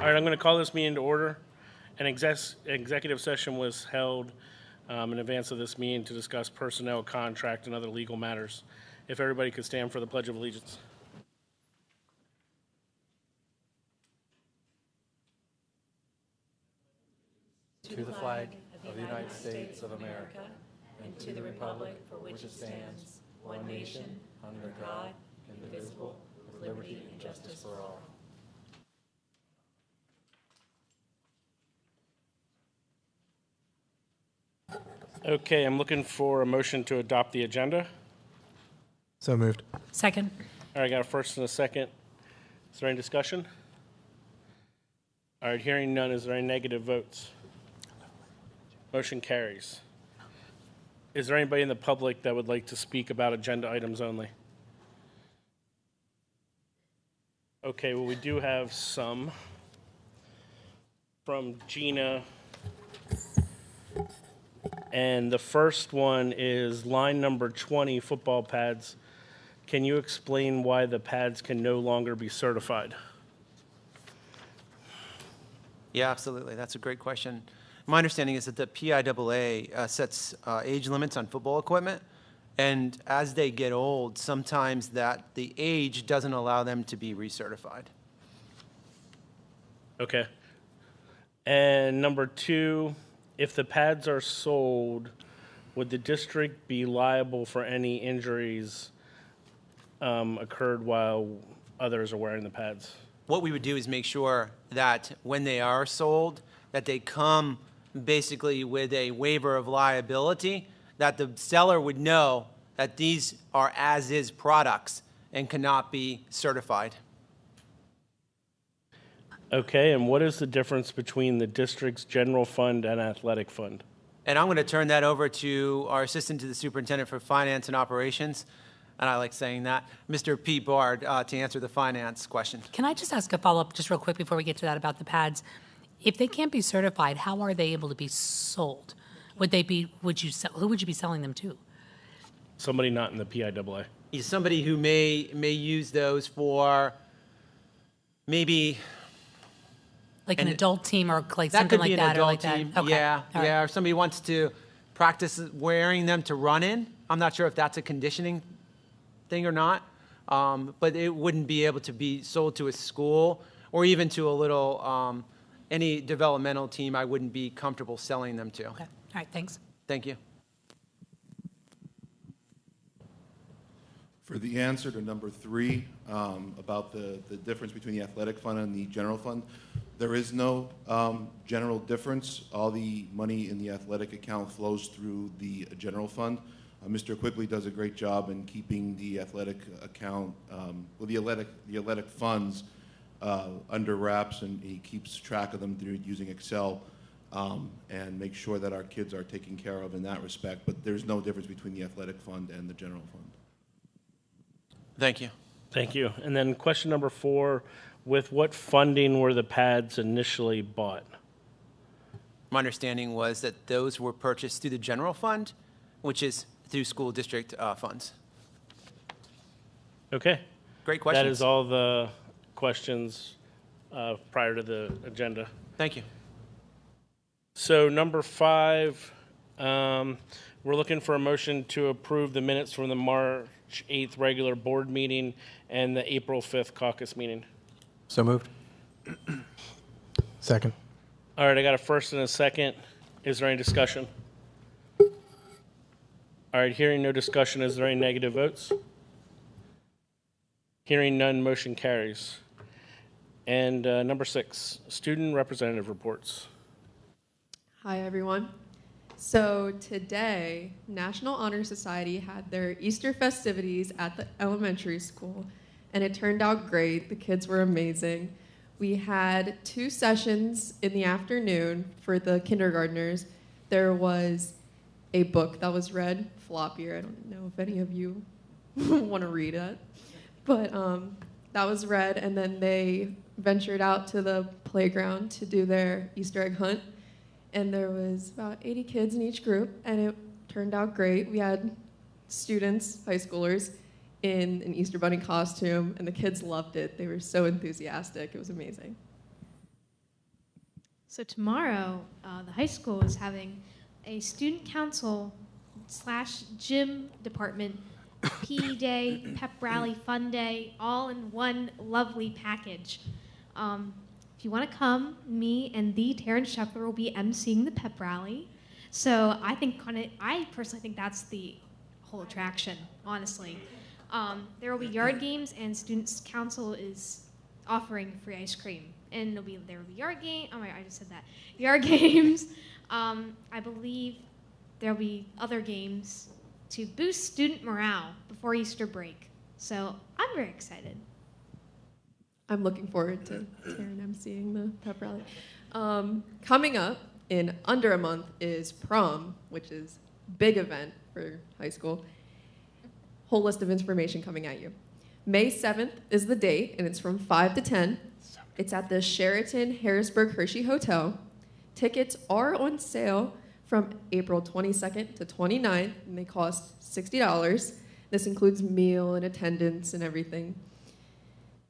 All right, I'm going to call this meeting to order. An executive session was held in advance of this meeting to discuss personnel, contract, and other legal matters. If everybody could stand for the Pledge of Allegiance. To the flag of the United States of America and to the republic for which it stands, one nation, under God, indivisible, with liberty and justice for all. Okay, I'm looking for a motion to adopt the agenda. So moved. Second. All right, I got a first and a second. Is there any discussion? All right, hearing none, is there any negative votes? Motion carries. Is there anybody in the public that would like to speak about agenda items only? Okay, well, we do have some from Gina. And the first one is line number 20, football pads. Can you explain why the pads can no longer be certified? Yeah, absolutely. That's a great question. My understanding is that the PIAA sets age limits on football equipment, and as they get old, sometimes that the age doesn't allow them to be recertified. Okay. And number two, if the pads are sold, would the district be liable for any injuries occurred while others are wearing the pads? What we would do is make sure that when they are sold, that they come basically with a waiver of liability, that the seller would know that these are as-is products and cannot be certified. Okay, and what is the difference between the district's general fund and athletic fund? And I'm going to turn that over to our assistant to the superintendent for finance and operations, and I like saying that, Mr. Pete Bard, to answer the finance question. Can I just ask a follow-up just real quick before we get to that about the pads? If they can't be certified, how are they able to be sold? Who would you be selling them to? Somebody not in the PIAA. He's somebody who may use those for maybe Like an adult team or like that something could be like an that? adult Or like team. That? Okay. Yeah, All right. yeah. Or somebody wants to practice wearing them to run in. I'm not sure if that's a conditioning thing or not, but it wouldn't be able to be sold to a school or even to a little any developmental team. I wouldn't be comfortable selling them to. Okay. All right, thanks. Thank you. For the answer to number 3, about the difference between the athletic fund and the general fund, there is no general difference. All the money in the athletic account flows through the general fund. Mr. Quigley does a great job in keeping the athletic account, the athletic funds under wraps, and he keeps track of them through using Excel and make sure that our kids are taken care of in that respect. But there's no difference between the athletic fund and the general fund. Thank you. Thank you. And then question number 4, with what funding were the pads initially bought? My understanding was that those were purchased through the general fund, which is through school district funds. Okay. Great questions. That is all the questions prior to the agenda. Thank you. So number 5, we're looking for a motion to approve the minutes from the March 8th regular board meeting and the April 5th caucus meeting. So moved. Second. All right, I got a first and a second. Is there any discussion? All right, hearing no discussion, is there any negative votes? Hearing none, motion carries. And number 6, student representative reports. Hi, everyone. So today, National Honor Society had their Easter festivities at the elementary school, and it turned out great. The kids were amazing. We had 2 sessions in the afternoon for the kindergartners. There was a book that was read, Floppier. I don't know if any of you want to read it, but that was read, and then they ventured out to the playground to do their Easter egg hunt. And there was about 80 kids in each group, and it turned out great. We had students, high schoolers, in an Easter Bunny costume, and the kids loved it. They were so enthusiastic. It was amazing. So tomorrow, the high school is having a student council slash gym department PE day, pep rally, fun day, all in one lovely package. If you want to come, me and the Terrence Scheffler will be emceeing the pep rally. So I personally think that's the whole attraction, honestly. There will be yard games, and Students Council is offering free ice cream. And there will be yard game. Oh my, I just said that. Yard games. I believe there'll be other games to boost student morale before Easter break. So I'm very excited. I'm looking forward to Taryn emceeing the pep rally. Coming up in under a month is prom, which is big event for high school. Whole list of information coming at you. May 7th is the date, and it's from 5 to 10. It's at the Sheraton Harrisburg Hershey Hotel. Tickets are on sale from April 22nd to 29th, and they cost $60. This includes meal and attendance and everything.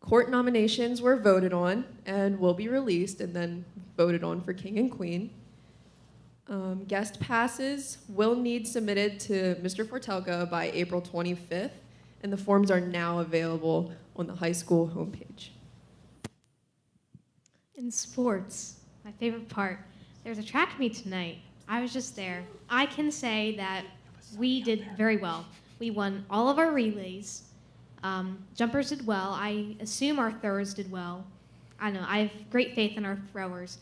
Court nominations were voted on and will be released and then voted on for King and Queen. Guest passes will need submitted to Mr. Fortelka by April 25th, and the forms are now available on the high school homepage. In sports, my favorite part, there's a track meet tonight. I was just there. I can say that we did very well. We won all of our relays. Jumpers did well. I assume our throwers did well. I know, I have great faith in our throwers.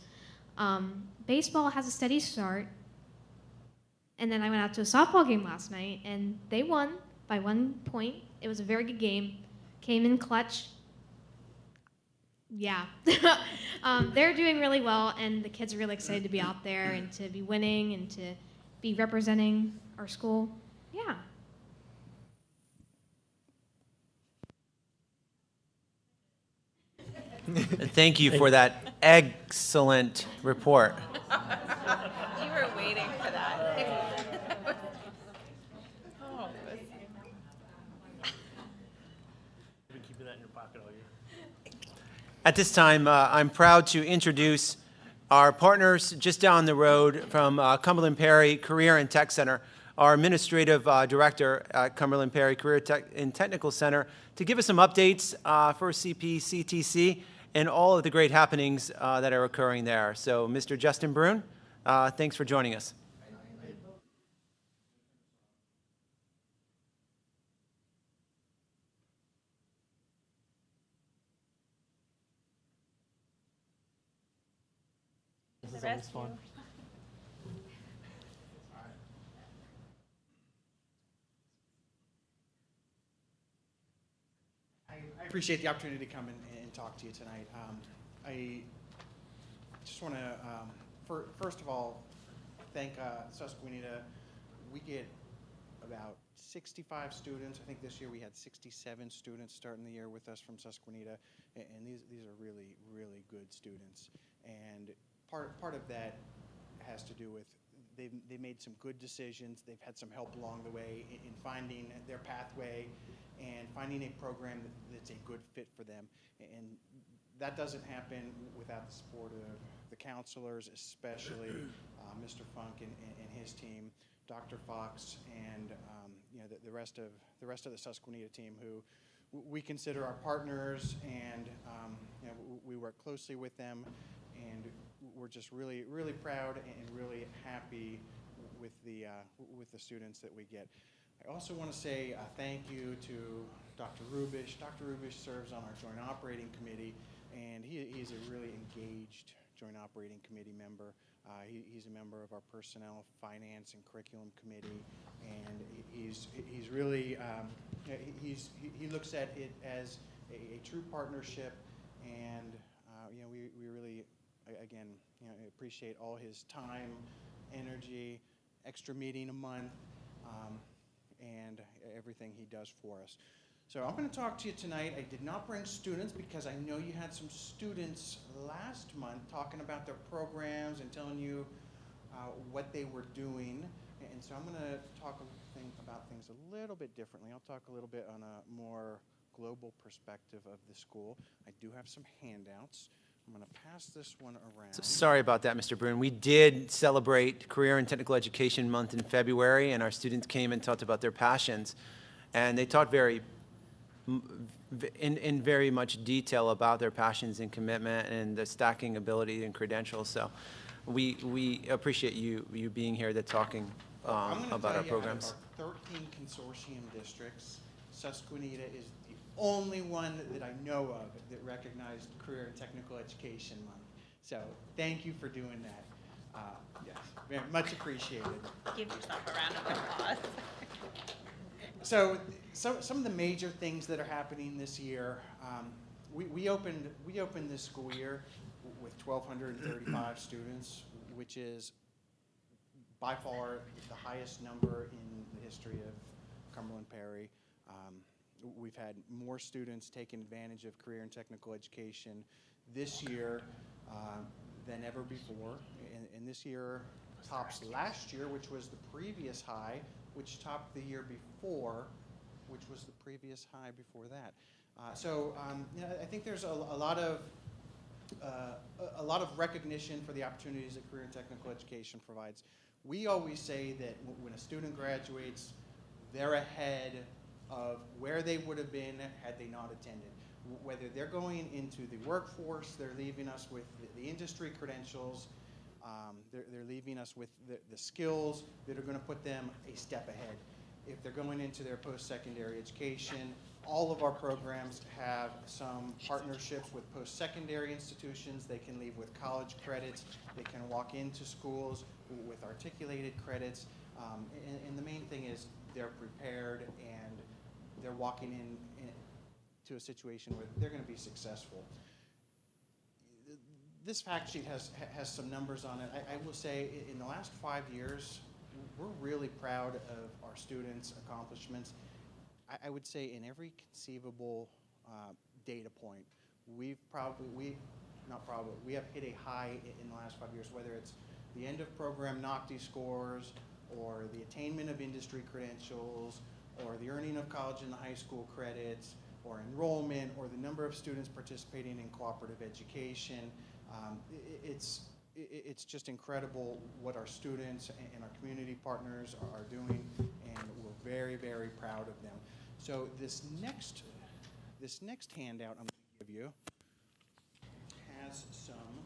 Baseball has a steady start. And then I went out to a softball game last night, and they won by 1 point. It was a very good game. Came in clutch. Yeah. They're doing really well, and the kids are really excited to be out there and to be winning and to be representing our school. Yeah. Thank you for that excellent report. You were waiting for that. Oh, Been keeping that in your pocket all year. At this time, I'm proud to introduce our partners just down the road from Cumberland Perry Career and Tech Center, our administrative director at Cumberland Perry Career Tech and Technical Center, to give us some updates for CPCTC and all of the great happenings that are occurring there. So, Mr. Justin Brune, thanks for joining us. This is always fun. I appreciate the opportunity to come and talk to you tonight. I just want to, first of all, thank Susquenita. We get about 65 students. I think this year we had 67 students starting the year with us from Susquenita, and these are really, really good students. And part of that has to do with they made some good decisions. They've had some help along the way in finding their pathway and finding a program that's a good fit for them. And that doesn't happen without the support of the counselors, especially Mr. Funk and his team, Dr. Fox, and the rest of the Susquenita team, who we consider our partners, and we work closely with them, and we're just really, really proud and really happy with the students that we get. I also want to say thank you to Dr. Rubish. Dr. Rubish serves on our Joint Operating Committee, and he's a really engaged Joint Operating Committee member. He's a member of our Personnel, Finance, and Curriculum Committee, and he's really he looks at it as a true partnership, and we really again appreciate all his time, energy, extra meeting a month, and everything he does for us. So I'm going to talk to you tonight. I did not bring students because I know you had some students last month talking about their programs and telling you what they were doing. And so I'm going to talk about things a little bit differently. I'll talk a little bit on a more global perspective of the school. I do have some handouts. I'm going to pass this one around. Sorry about that, Mr. Bruin. We did celebrate Career and Technical Education Month in February, and our students came and talked about their passions. And they talked in very much detail about their passions and commitment and the stacking ability and credentials. So we appreciate you being here to talking about our programs. Out of our 13 consortium districts, Susquenita is the only one that I know of that recognized Career and Technical Education Month. So thank you for doing that. Yes, very much appreciated. Give yourself a round of applause. So some of the major things that are happening this year, we opened this school year with 1,235 students, which is by far the highest number in the history of Cumberland Perry. We've had more students taking advantage of career and technical education this year than ever before. And this year tops last year, which was the previous high, which topped the year before, which was the previous high before that. I think there's a lot of recognition for the opportunities that career and technical education provides. We always say that when a student graduates, they're ahead of where they would have been had they not attended. Whether they're going into the workforce, they're leaving us with the industry credentials, they're leaving us with the skills that are going to put them a step ahead. If they're going into their post-secondary education, all of our programs have some partnerships with post-secondary institutions. They can leave with college credits. They can walk into schools with articulated credits. And the main thing is they're prepared and they're walking in to a situation where they're going to be successful. This fact sheet has some numbers on it. I will say in the last 5 years, we're really proud of our students' accomplishments. I would say in every conceivable data point, we have hit a high in the last 5 years, whether it's the end of program NOCTI scores, or the attainment of industry credentials, or the earning of college and high school credits, or enrollment, or the number of students participating in cooperative education. It's just incredible what our students and our community partners are doing, and we're very, very proud of them. So this next handout I'm going to give you has some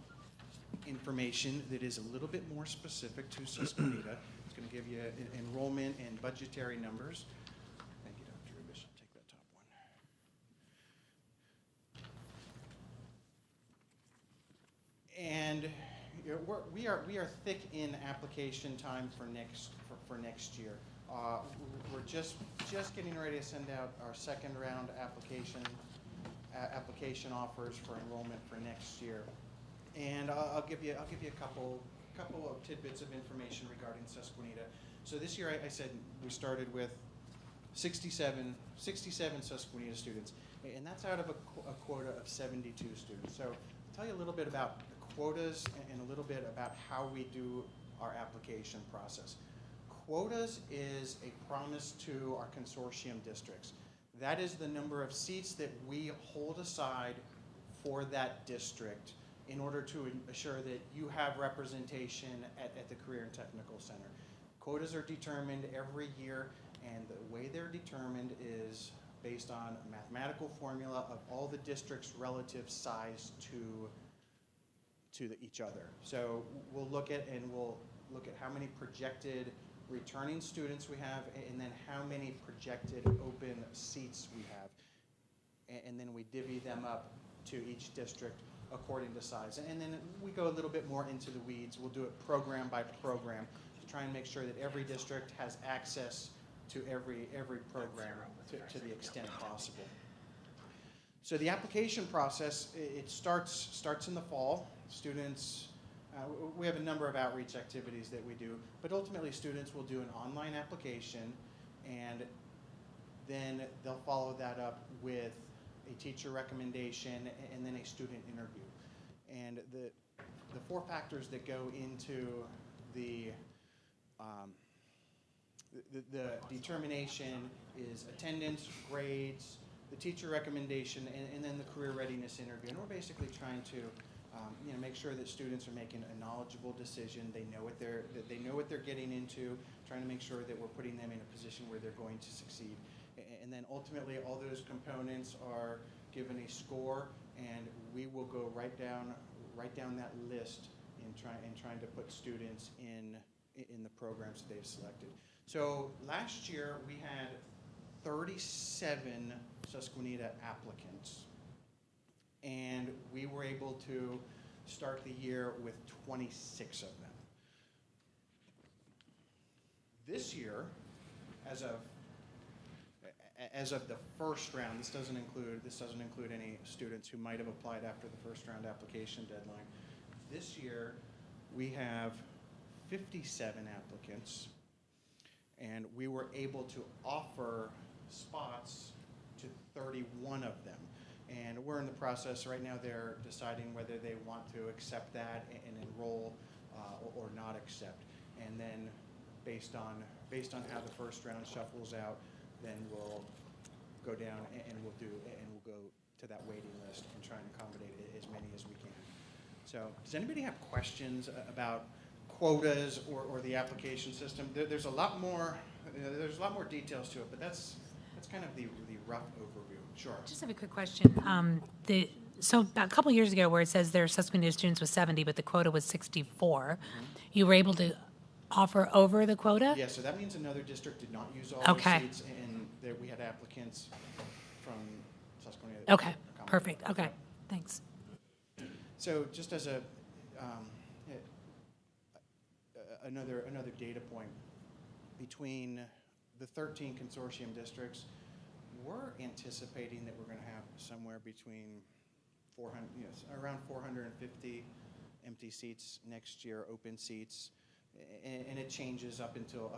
information that is a little bit more specific to Susquenita. It's going to give you enrollment and budgetary numbers. Thank you, Dr. Rubish. I'll take that top one. And we are thick in application time for next year. We're just getting ready to send out our second round application offers for enrollment for next year. And I'll give you a couple of tidbits of information regarding Susquenita. So this year, I said we started with 67 Susquenita students, and that's out of a quota of 72 students. So I'll tell you a little bit about the quotas and a little bit about how we do our application process. Quotas is a promise to our consortium districts. That is the number of seats that we hold aside for that district in order to assure that you have representation at the Career and Technical Center. Quotas are determined every year, and the way they're determined is based on a mathematical formula of all the districts' relative size to each other. So we'll look at how many projected returning students we have, and then how many projected open seats we have. And then we divvy them up to each district according to size. And then we go a little bit more into the weeds. We'll do it program by program to try and make sure that every district has access to every program to the extent possible. So the application process, it starts in the fall. Students, we have a number of outreach activities that we do, but ultimately students will do an online application, and then they'll follow that up with a teacher recommendation and then a student interview. And the four factors that go into the determination is attendance, grades, the teacher recommendation, and then the career readiness interview. And we're basically trying to make sure that students are making a knowledgeable decision. They know what they're getting into. Trying to make sure that we're putting them in a position where they're going to succeed. And then ultimately, all those components are given a score, and we will go right down that list in trying to put students in the programs that they've selected. So last year we had 37 Susquenita applicants, and we were able to start the year with 26 of them. This year, as of the first round, this doesn't include any students who might have applied after the first round application deadline. This year, we have 57 applicants, and we were able to offer spots to 31 of them. And we're in the process right now. They're deciding whether they want to accept that and enroll or not accept. And then based on how the first round shuffles out, then we'll go down and we'll go to that waiting list and try and accommodate as many as we can. So does anybody have questions about quotas or the application system? There's a lot more details to it, but that's kind of the rough overview. Sure. Just have a quick question. So a couple years ago, where it says their Susquenita students was 70, but the quota was 64, you were able to offer over the quota? Yeah, so that means another district did not use all Okay. those seats, and there we had applicants from Susquenita. Okay, perfect. Okay, thanks. So just as another data point, between the 13 consortium districts, we're anticipating that we're going to have somewhere between around 450 empty seats next year, open seats, and it changes up until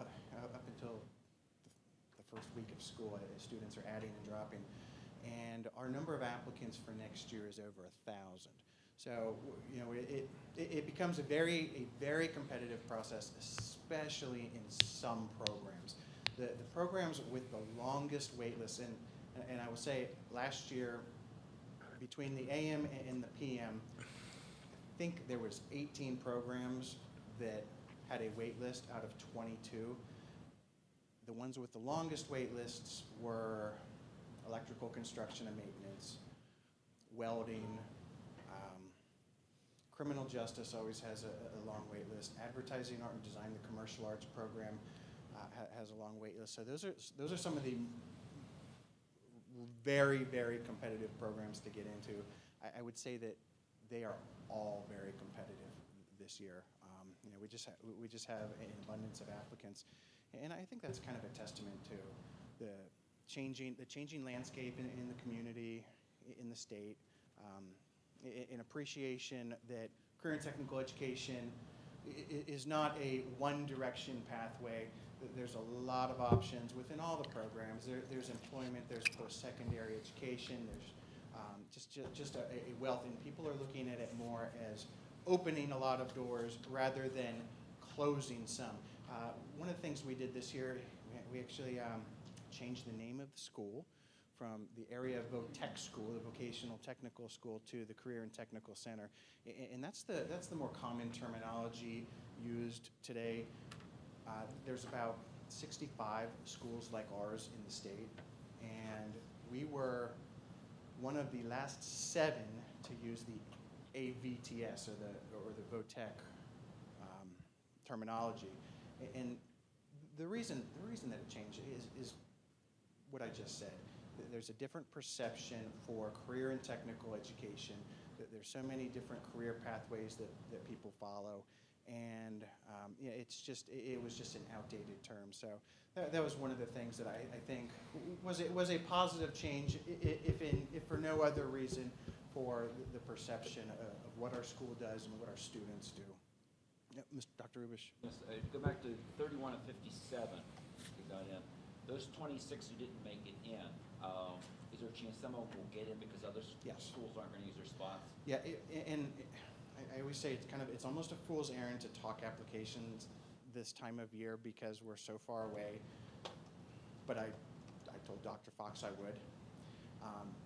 the first week of school as students are adding and dropping. And our number of applicants for next year is over 1,000. So it becomes a very competitive process, especially in some programs. The programs with the longest wait lists, and I will say last year, between the AM and the PM, I think there was 18 programs that had a wait list out of 22. The ones with the longest wait lists were electrical construction and maintenance, welding, criminal justice always has a long wait list. Advertising, art, and design, the commercial arts program has a long wait list. So those are some of the very competitive programs to get into. I would say that they are all very competitive this year. We just have an abundance of applicants, and I think that's kind of a testament to the changing landscape in the community, in the state. An appreciation that career and technical education is not a one-direction pathway. There's a lot of options within all the programs. There's employment, there's post-secondary education, there's just a wealth, and people are looking at it more as opening a lot of doors rather than closing some. One of the things we did this year, we actually changed the name of the school from the area VOTEC school, the vocational technical school, to the Career and Technical Center, and that's the more common terminology used today. There's about 65 schools like ours in the state, and we were one of the last 7 to use the AVTS or the VOTEC terminology, and the reason that it changed is what I just said. There's a different perception for career and technical education. There's so many different career pathways that people follow, and it was just an outdated term. So that was one of the things that I think was a positive change, if for no other reason, for the perception of what our school does and what our students do. Yep, Dr. Rubish. Yes, go back to 31 of 57 who got in. Those 26 who didn't make it in, is there a chance some of them will get in because other schools aren't going to use their spots? Yeah, and I always say it's almost a fool's errand to talk applications this time of year because we're so far away. But I told Dr. Fox I would.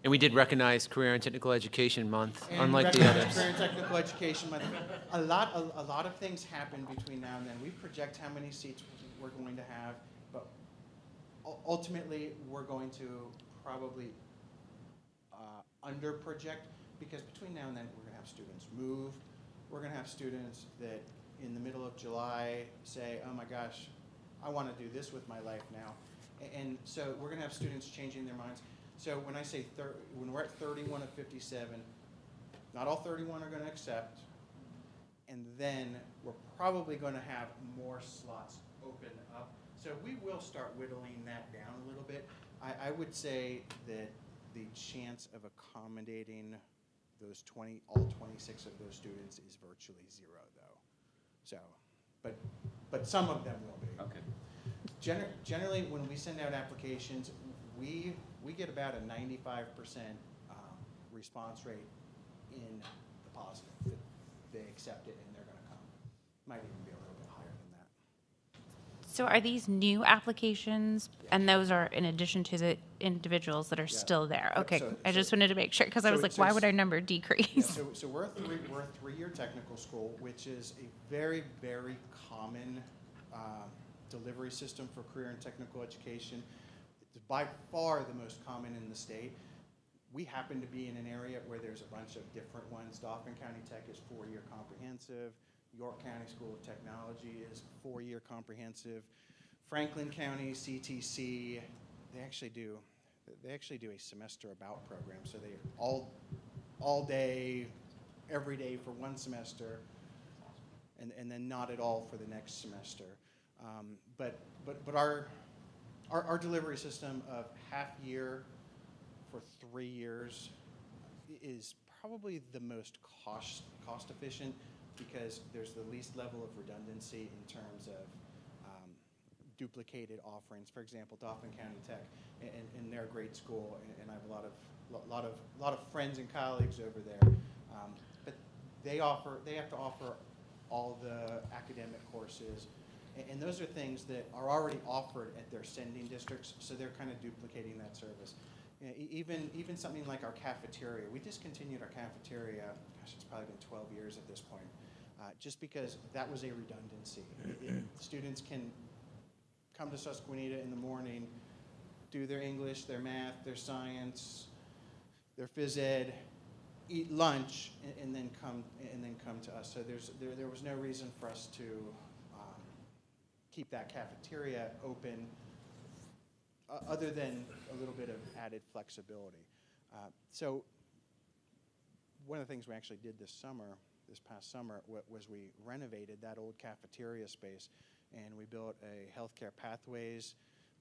And we did recognize Career and Technical Education Month, And unlike the recognize others. Career and Technical Education Month. A lot of things happen between now and then. We project how many seats we're going to have, but ultimately we're going to probably under-project, because between now and then we're going to have students move. We're going to have students that in the middle of July say, oh my gosh, I want to do this with my life now. And so we're going to have students changing their minds. So when I say, when we're at 31 of 57, not all 31 are going to accept, and then we're probably going to have more slots open up. So we will start whittling that down a little bit. I would say that the chance of accommodating those all 26 of those students is virtually zero, though. So, but some of them will be. Okay. Generally, when we send out applications, we get about a 95% response rate in the positive. That they accept it and they're going to come. Might even be a little bit higher than that. So are these new applications, and those are in addition to the individuals that are Yeah. still there? Yep, Okay, so- I just wanted to make sure, because I so was it- like, so why it's- would our number Yeah, decrease? so we're a three-year technical school, which is a very, very common delivery system for career and technical education. It's by far the most common in the state. We happen to be in an area where there's a bunch of different ones. Dauphin County Tech is 4-year comprehensive. York County School of Technology is 4-year comprehensive. Franklin County CTC, they actually do a semester about program. So they all day, every day for one semester, and then not at all for the next semester. But our delivery system of half year for 3 years is probably the most cost efficient, because there's the least level of redundancy in terms of duplicated offerings. For example, Dauphin County Tech, and they're a great school, and I have a lot of friends and colleagues over there. But they have to offer all the academic courses, and those are things that are already offered at their sending districts, so they're kind of duplicating that service. You know, even something like our cafeteria. We discontinued our cafeteria, gosh, it's probably been 12 years at this point, just because that was a redundancy. Students can come to Susquenita in the morning, do their English, their math, their science, their phys ed, eat lunch, and then come to us. So there was no reason for us to keep that cafeteria open, other than a little bit of added flexibility. So one of the things we actually did this past summer, was we renovated that old cafeteria space, and we built a healthcare pathways,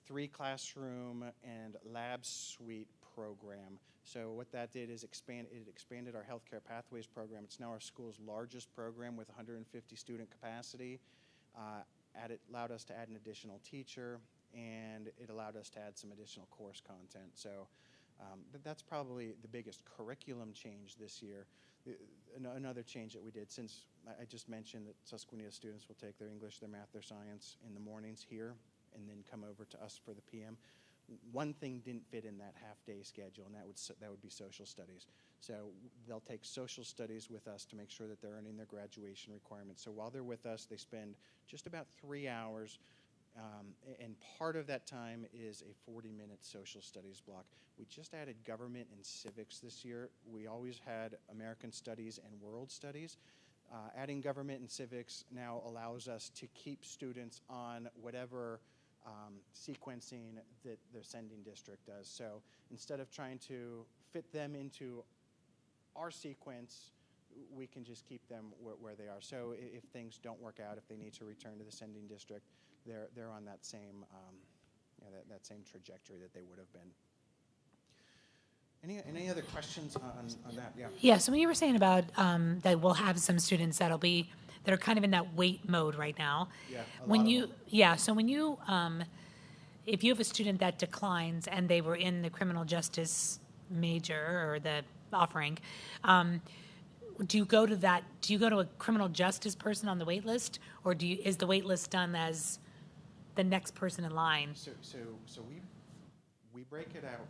3-classroom and lab suite program. So what that did is expanded our healthcare pathways program. It's now our school's largest program with 150 student capacity. Allowed us to add an additional teacher, and it allowed us to add some additional course content. So that's probably the biggest curriculum change this year. Another change that we did, since I just mentioned that Susquenita students will take their English, their math, their science in the mornings here, and then come over to us for the PM. One thing didn't fit in that half-day schedule, and that would be social studies. So they'll take social studies with us to make sure that they're earning their graduation requirements. So while they're with us, they spend just about 3 hours, and part of that time is a 40-minute social studies block. We just added government and civics this year. We always had American studies and world studies. Adding government and civics now allows us to keep students on whatever sequencing that their sending district does. So instead of trying to fit them into our sequence, we can just keep them where they are. So if things don't work out, if they need to return to the sending district, they're on that same that same trajectory that they would have been. Any other questions on that? Yeah. Yeah, so when you were saying about that we'll have some students that are kind of in that wait mode right now. Yeah, So when you, if you have a student that declines and they were in the criminal justice major or the offering, do you go to a criminal justice person on the wait list, or is the wait list done as the next person in line? So we break it out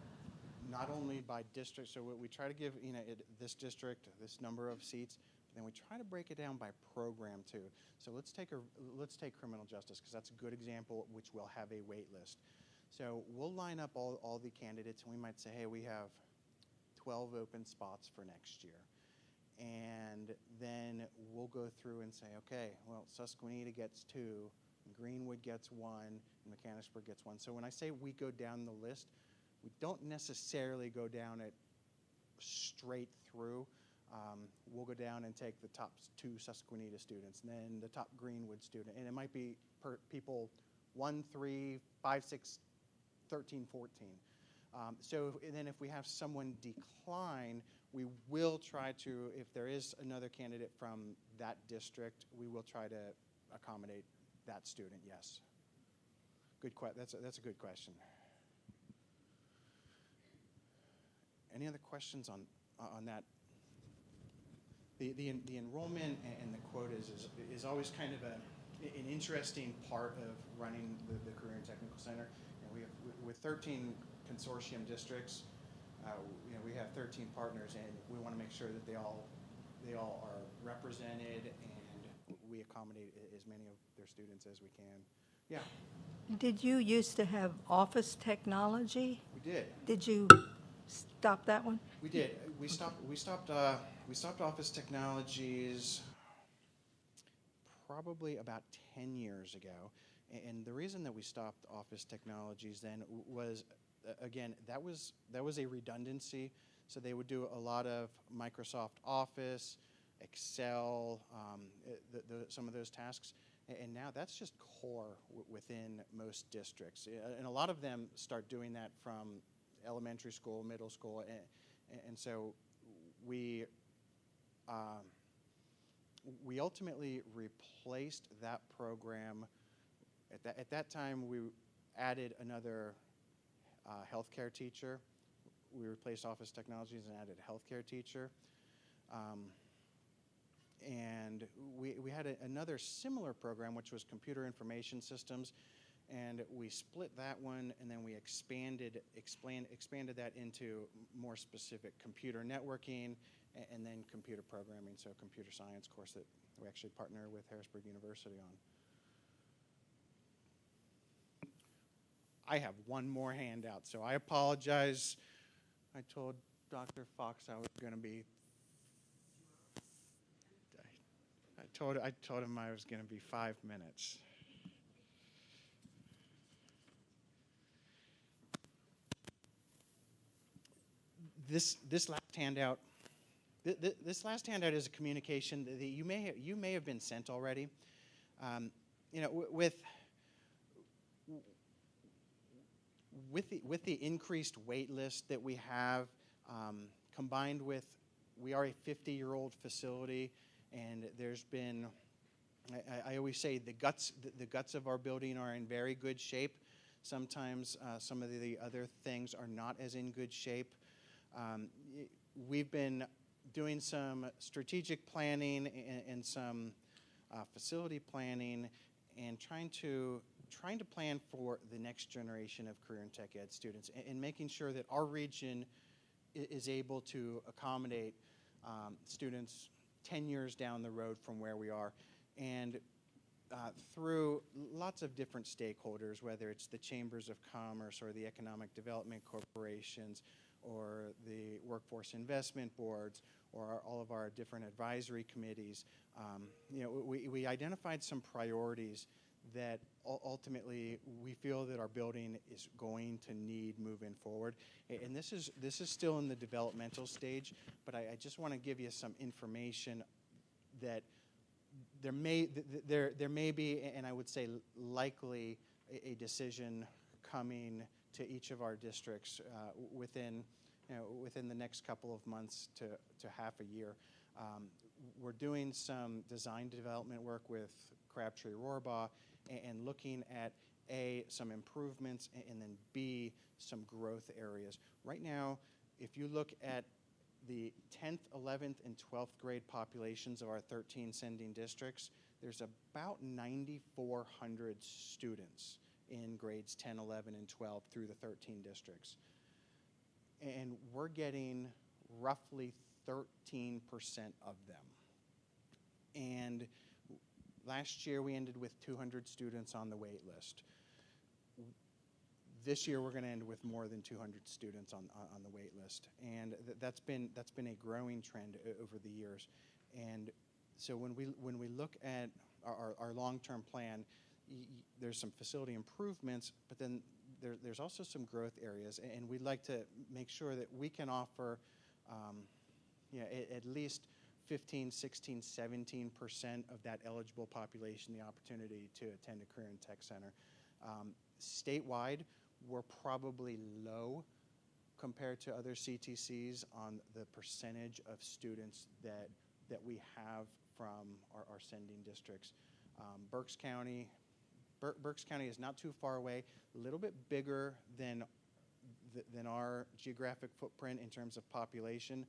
not only by district, so we try to give, this district, this number of seats, but then we try to break it down by program too. So let's take criminal justice, because that's a good example, which will have a wait list. So we'll line up all the candidates, and we might say, hey, we have 12 open spots for next year. And then we'll go through and say, okay, well, Susquenita gets 2, Greenwood gets 1, and Mechanicsburg gets 1. So when I say we go down the list, we don't necessarily go down it straight through. We'll go down and take the top 2 Susquenita students, and then the top Greenwood student. And it might be people 1, 3, 5, 6, 13, 14. So then if we have someone decline, we will try to, if there is another candidate from that district, we will try to accommodate that student, yes. That's a good question. Any other questions on that? The enrollment and the quotas is always kind of an interesting part of running the Career and Technical Center. And we have, with 13 consortium districts, we have 13 partners, and we want to make sure that they all are represented, and we accommodate as many of their students as we can. Yeah. Did you used to have office technology? We did. Did you stop that one? We did. We stopped Office Technologies probably about 10 years ago. And the reason that we stopped Office Technologies then was, again, that was a redundancy. So they would do a lot of Microsoft Office, Excel, some of those tasks. And now that's just core within most districts. And a lot of them start doing that from elementary school, middle school. And so we ultimately replaced that program. At that time, we added another healthcare teacher. We replaced Office Technologies and added a healthcare teacher. And we had another similar program, which was Computer Information Systems, and we split that one, and then we expanded that into more specific computer networking and then computer programming, so a computer science course that we actually partner with Harrisburg University on. I have one more handout, so I apologize. I told Dr. Fox I was going to be. I told him I was going to be 5 minutes. This last handout. This last handout is a communication that you may have been sent already. With the increased wait list that we have, combined with we are a 50-year-old facility, and there's been, I always say the guts of our building are in very good shape. Sometimes some of the other things are not as in good shape. We've been doing some strategic planning and some facility planning, and trying to plan for the next generation of career and tech ed students, and making sure that our region is able to accommodate students 10 years down the road from where we are. And through lots of different stakeholders, whether it's the chambers of commerce or the economic development corporations or the workforce investment boards or all of our different advisory committees, we identified some priorities that ultimately we feel that our building is going to need moving forward. And this is still in the developmental stage, but I just want to give you some information that there may be, and I would say likely, a decision coming to each of our districts within the next couple of months to half a year. We're doing some design development work with Crabtree Rohrbaugh and looking at A, some improvements, and then B, some growth areas. Right now, if you look at the 10th, 11th, and 12th grade populations of our 13 sending districts, there's about 9,400 students in grades 10, 11, and 12 through the 13 districts. and we're getting roughly 13% of them. And last year we ended with 200 students on the wait list. This year we're going to end with more than 200 students on the wait list, and that's been a growing trend over the years. And so when we look at our long-term plan, there's some facility improvements, but then there's also some growth areas, and we'd like to make sure that we can offer at least 15, 16, 17% of that eligible population the opportunity to attend a career and tech center. Statewide, we're probably low compared to other CTCs on the percentage of students that we have from our sending districts. Berks County is not too far away, a little bit bigger than our geographic footprint in terms of population,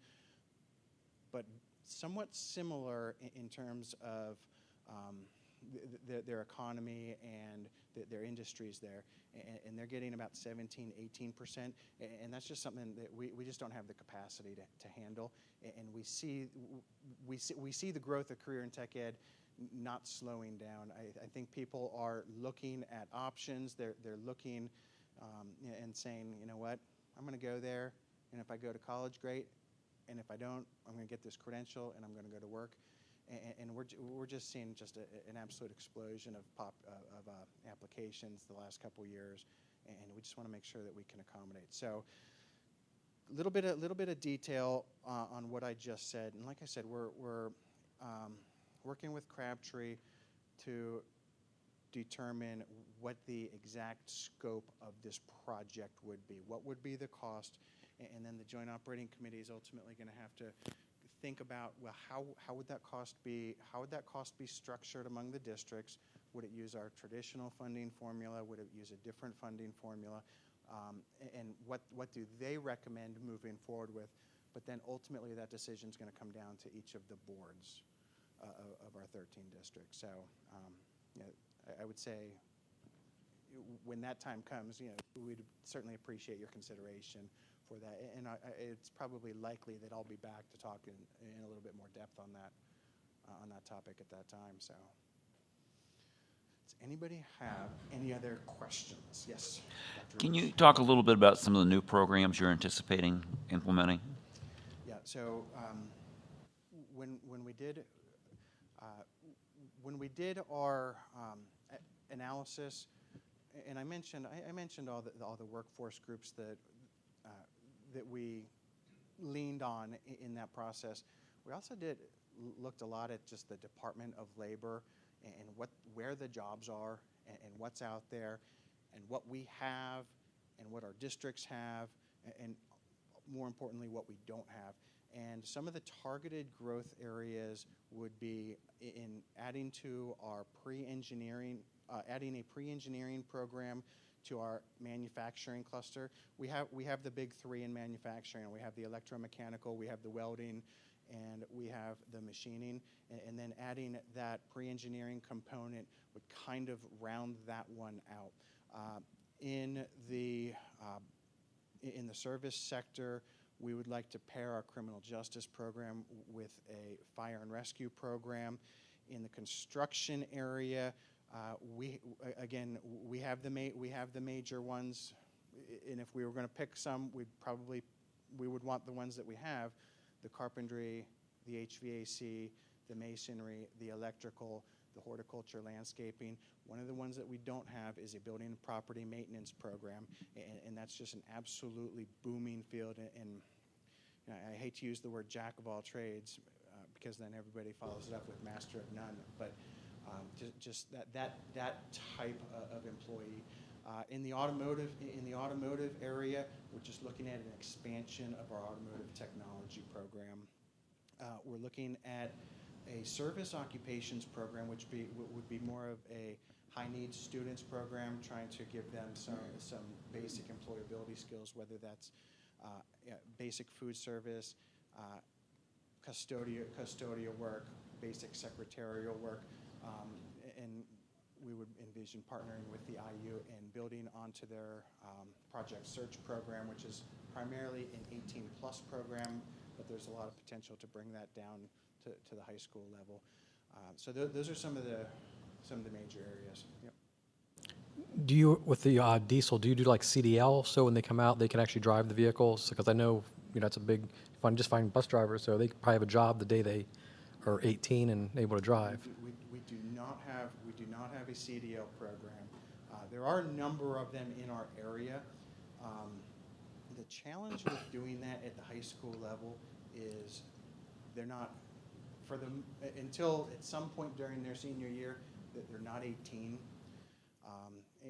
but somewhat similar in terms of their economy and their industries there, and they're getting about 17, 18%, and that's just something that we just don't have the capacity to handle, and we see the growth of career and tech ed not slowing down. I think people are looking at options. They're looking and saying, you know what, I'm going to go there, and if I go to college, great, and if I don't, I'm going to get this credential and I'm going to go to work. And we're just seeing just an absolute explosion of applications the last couple of years, and we just want to make sure that we can accommodate. So, a little bit of detail on what I just said, and like I said, we're working with Crabtree to determine what the exact scope of this project would be. What would be the cost, and then the Joint Operating Committee is ultimately going to have to think about, well, how would that cost be? How would that cost be structured among the districts? Would it use our traditional funding formula? Would it use a different funding formula? And what do they recommend moving forward with? But then ultimately that decision is going to come down to each of the boards of our 13 districts. So I would say when that time comes, we'd certainly appreciate your consideration for that, and it's probably likely that I'll be back to talk in a little bit more depth on that topic at that time. So, does anybody have any other questions? Yes, Dr. Can Rivers. you talk a little bit about some of the new programs you're anticipating implementing? Yeah. So when we did our analysis, and I mentioned all the workforce groups that we leaned on in that process. We also looked a lot at just the Department of Labor and where the jobs are and what's out there and what we have and what our districts have and more importantly what we don't have. And some of the targeted growth areas would be in adding to our adding a pre-engineering program to our manufacturing cluster. We have the big three in manufacturing. We have the electromechanical, we have the welding, and we have the machining. And then adding that pre-engineering component would kind of round that one out. In the service sector, we would like to pair our criminal justice program with a fire and rescue program. In the construction area, we have the major ones, and if we were going to pick some, we would want the ones that we have: the carpentry, the HVAC, the masonry, the electrical, the horticulture, landscaping. One of the ones that we don't have is a building and property maintenance program, and that's just an absolutely booming field. And I hate to use the word jack of all trades because then everybody follows it up with master of none. But just that type of employee. In the automotive area, we're just looking at an expansion of our automotive technology program. We're looking at a service occupations program, which would be more of a high-needs students program, trying to give them some basic employability skills, whether that's basic food service, custodial work, basic secretarial work, and we would envision partnering with the IU and building onto their Project Search program, which is primarily an 18-plus program, but there's a lot of potential to bring that down to the high school level. So those are some of the major areas. Yep. Do you, with the diesel, do you do like CDL, so when they come out, they can actually drive the vehicles? Because I know, it's a big, just find bus drivers, so they probably have a job the day they are 18 and able to drive. We do not have a CDL program. There are a number of them in our area. The challenge with doing that at the high school level is they're not, for them, until at some point during their senior year, that they're not 18.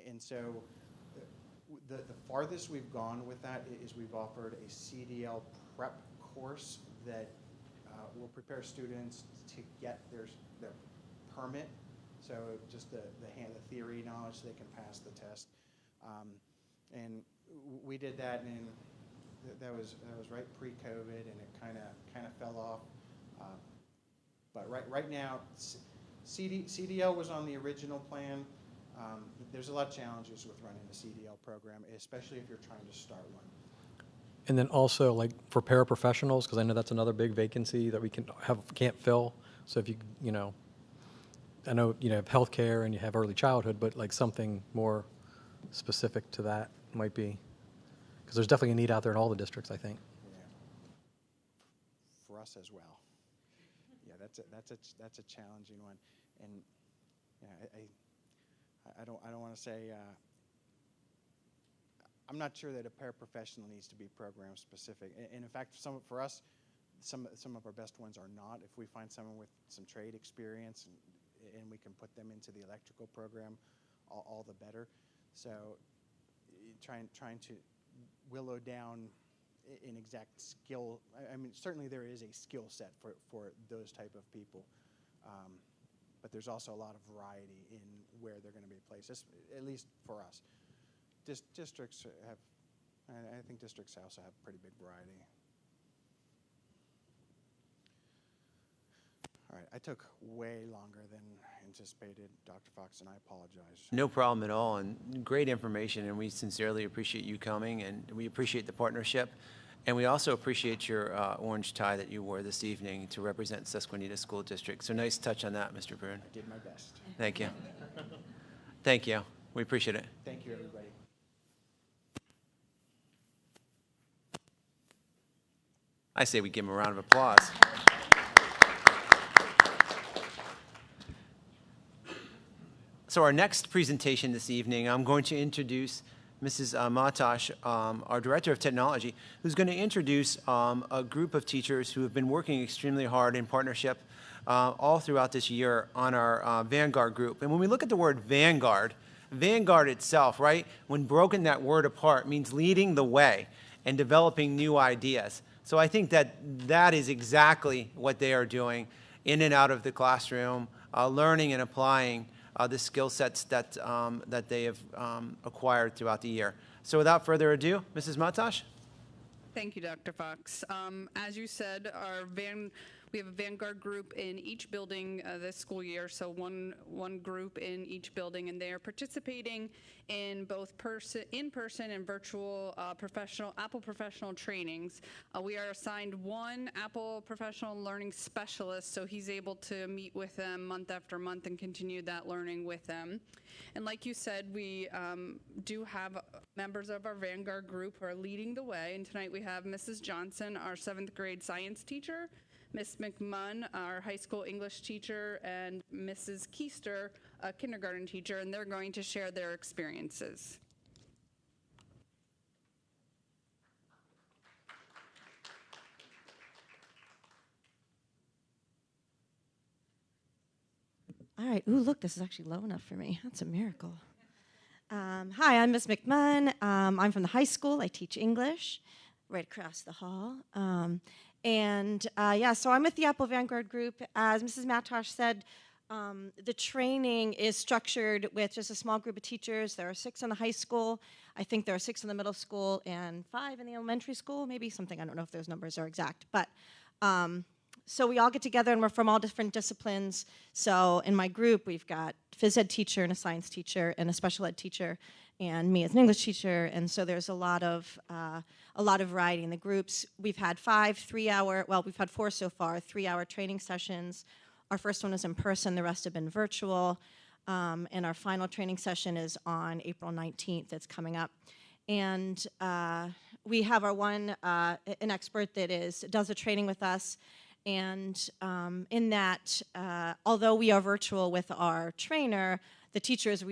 And so the farthest we've gone with that is we've offered a CDL prep course that will prepare students to get their permit. So just the theory knowledge so they can pass the test. And we did that, and that was right pre-COVID, and it kind of fell off. But right now, CDL was on the original plan. There's a lot of challenges with running a CDL program, especially if you're trying to start one. And then also, like, for paraprofessionals, because I know that's another big vacancy that we can't fill. So if I know you have healthcare and you have early childhood, but like something more specific to that might be, because there's definitely a need out there in all the districts, I think. Yeah. For us as well. Yeah, that's a challenging one, and I don't want to say. I'm not sure that a paraprofessional needs to be program specific. And in fact, for us, some of our best ones are not. If we find someone with some trade experience and we can put them into the electrical program, all the better. So trying to willow down an exact skill. I mean, certainly there is a skill set for those type of people. But there's also a lot of variety in where they're going to be placed, at least for us. Districts have, I think districts also have pretty big variety. All right, I took way longer than anticipated, Dr. Fox, and I apologize. No problem at all, and great information, and we sincerely appreciate you coming, and we appreciate the partnership. And we also appreciate your orange tie that you wore this evening to represent Susquenita School District. So nice touch on that, Mr. Brune. I did my best. Thank you. Thank you. We appreciate it. Thank you, everybody. I say we give him a round of applause. So our next presentation this evening, I'm going to introduce Mrs. Matosh, our Director of Technology, who's going to introduce a group of teachers who have been working extremely hard in partnership all throughout this year on our Vanguard group. And when we look at the word Vanguard, Vanguard itself, right, when broken that word apart, means leading the way and developing new ideas. So I think that is exactly what they are doing in and out of the classroom, learning and applying the skill sets that they have acquired throughout the year. So without further ado, Mrs. Matosh. Thank you, Dr. Fox. As you said, we have a Vanguard group in each building this school year, so one group in each building, and they are participating in both in-person and virtual Apple Professional trainings. We are assigned one Apple Professional Learning Specialist, so he's able to meet with them month after month and continue that learning with them. And like you said, we do have members of our Vanguard group who are leading the way, and tonight we have Mrs. Johnson, our 7th grade science teacher, Ms. McMunn, our high school English teacher, and Mrs. Keister, a kindergarten teacher, and they're going to share their experiences. All right. Ooh, look, this is actually low enough for me. That's a miracle. Hi, I'm Ms. McMunn. I'm from the high school. I teach English right across the hall. So I'm with the Apple Vanguard group. As Mrs. Matosh said, the training is structured with just a small group of teachers. There are 6 in the high school. I think there are 6 in the middle school and 5 in the elementary school, maybe something. I don't know if those numbers are exact. But So we all get together and we're from all different disciplines. So in my group, we've got phys ed teacher and a science teacher and a special ed teacher and me as an English teacher. And so there's a lot of variety in the groups. We've had 5 3-hour, well, we've had 4 so far, 3-hour training sessions. Our first one was in person, the rest have been virtual. And our final training session is on April 19th. It's coming up. And we have our an expert that does the training with us. And in that, although we are virtual with our trainer, the teachers,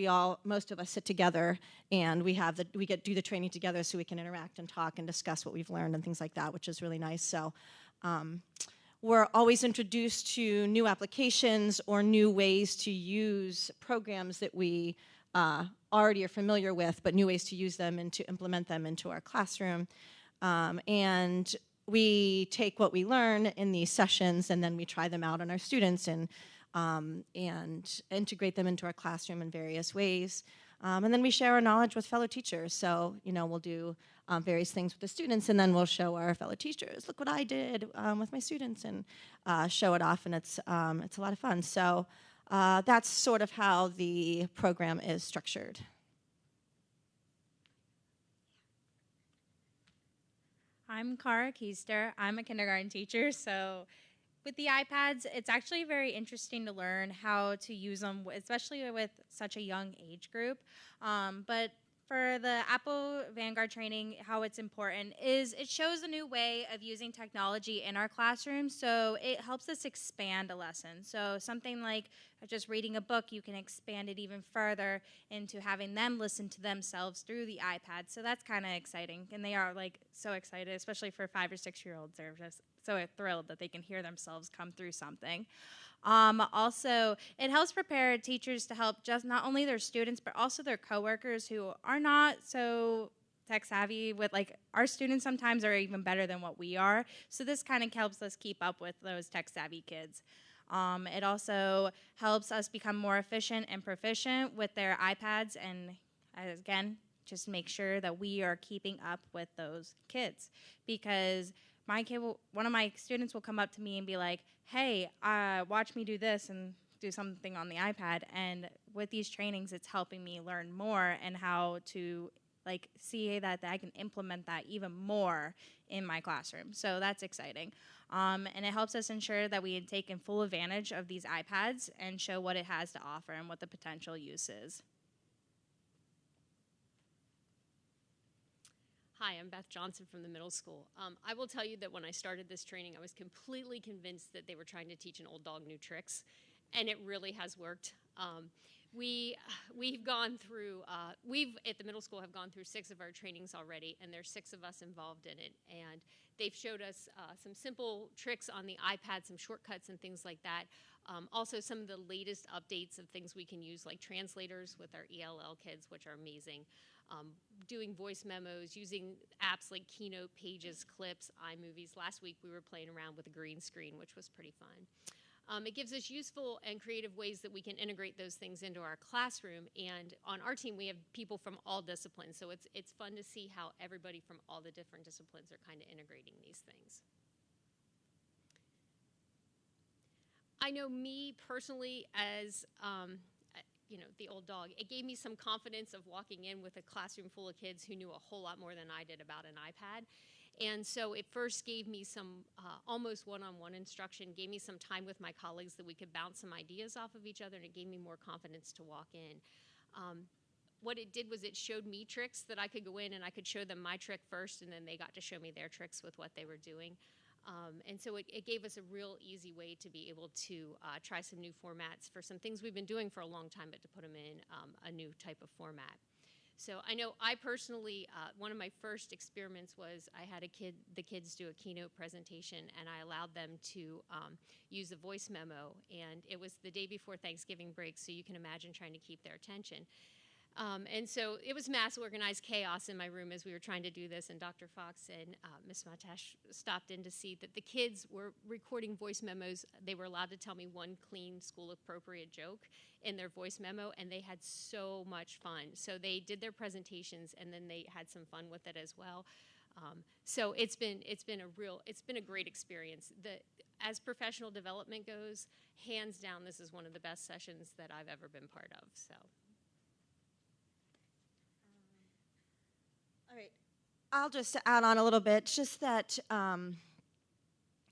most of us sit together and we do the training together so we can interact and talk and discuss what we've learned and things like that, which is really nice. So we're always introduced to new applications or new ways to use programs that we already are familiar with, but new ways to use them and to implement them into our classroom. And we take what we learn in these sessions and then we try them out on our students and integrate them into our classroom in various ways. And then we share our knowledge with fellow teachers. So, we'll do various things with the students and then we'll show our fellow teachers, look what I did with my students, and show it off, and it's a lot of fun. So that's sort of how the program is structured. I'm Cara Keister. I'm a kindergarten teacher, so with the iPads, it's actually very interesting to learn how to use them, especially with such a young age group. But for the Apple Vanguard training, how it's important is it shows a new way of using technology in our classroom, so it helps us expand a lesson. So something like just reading a book, you can expand it even further into having them listen to themselves through the iPad. So that's kind of exciting, and they are so excited, especially for 5 or 6 year olds. They're just so thrilled that they can hear themselves come through something. Also, it helps prepare teachers to help just not only their students, but also their coworkers who are not so tech savvy with our students sometimes are even better than what we are. So this kind of helps us keep up with those tech savvy kids. It also helps us become more efficient and proficient with their iPads, and again, just make sure that we are keeping up with those kids, because one of my students will come up to me and be like, hey, watch me do this and do something on the iPad. And with these trainings, it's helping me learn more and how to see that I can implement that even more in my classroom. So that's exciting. And it helps us ensure that we take in full advantage of these iPads and show what it has to offer and what the potential use is. Hi, I'm Beth Johnson from the middle school. I will tell you that when I started this training, I was completely convinced that they were trying to teach an old dog new tricks, and it really has worked. We've gone through, at the middle school have gone through 6 of our trainings already, and there's 6 of us involved in it, and they've showed us some simple tricks on the iPad, some shortcuts and things like that. Also, some of the latest updates of things we can use, like translators with our ELL kids, which are amazing. Doing voice memos, using apps like Keynote, Pages, Clips, iMovies. Last week we were playing around with a green screen, which was pretty fun. It gives us useful and creative ways that we can integrate those things into our classroom. And on our team, we have people from all disciplines, so it's fun to see how everybody from all the different disciplines are kind of integrating these things. I know me personally as the old dog, it gave me some confidence of walking in with a classroom full of kids who knew a whole lot more than I did about an iPad. And so it first gave me some almost one-on-one instruction, gave me some time with my colleagues that we could bounce some ideas off of each other, and it gave me more confidence to walk in. What it did was it showed me tricks that I could go in and I could show them my trick first, and then they got to show me their tricks with what they were doing. And so it gave us a real easy way to be able to try some new formats for some things we've been doing for a long time, but to put them in a new type of format. So I know I personally, one of my first experiments was I had the kids do a keynote presentation, and I allowed them to use a voice memo, and it was the day before Thanksgiving break, so you can imagine trying to keep their attention. And so it was mass organized chaos in my room as we were trying to do this, and Dr. Fox and Ms. Matash stopped in to see that the kids were recording voice memos. They were allowed to tell me one clean, school-appropriate joke in their voice memo, and they had so much fun. So they did their presentations, and then they had some fun with it as well. So it's been a great experience. as professional development goes, hands down, this is one of the best sessions that I've ever been part of. So. All right. I'll just add on a little bit, just that